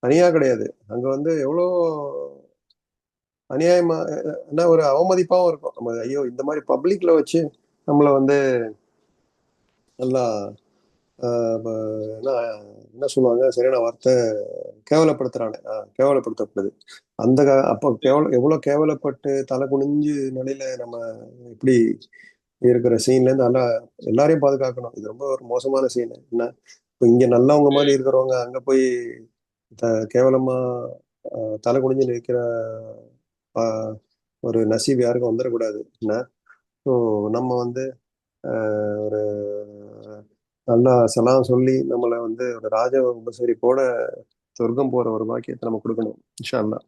தனியா கிடையாது. அங்க வந்து எவ்வளோ அநியாயமா என்ன ஒரு அவமதிப்பாவும் இருக்கும். நம்ம ஐயோ இந்த மாதிரி பப்ளிக்ல வச்சு நம்மள வந்து நல்லா என்ன என்ன சொல்லுவாங்க சரியான வார்த்தை, கேவலப்படுத்துறானே, கேவலப்படுத்தப்படுது. அப்போ எவ்வளவு கேவலப்பட்டு தலை குனிஞ்சு நிலையில நம்ம இப்படி இருக்கிற சீன்ல இருந்து நல்லா எல்லாரையும் பாதுகாக்கணும். இது ரொம்ப ஒரு மோசமான சீன் என்ன. இப்போ இங்க நல்லவங்க மாதிரி இருக்கிறவங்க அங்க போய் கேவலமா தலை குனிஞ்சு நிற்கிற ஒரு நசீப் யாருக்கும் வந்துடக்கூடாது என்ன. ஸோ நம்ம வந்து ஒரு நல்லா சலாம் சொல்லி நம்மளை வந்து ஒரு ராஜ உபசரிப்போட சொர்க்கம் போற ஒரு பாக்கியத்தை நம்ம கொடுக்கணும் இன்ஷா அல்லாஹ்.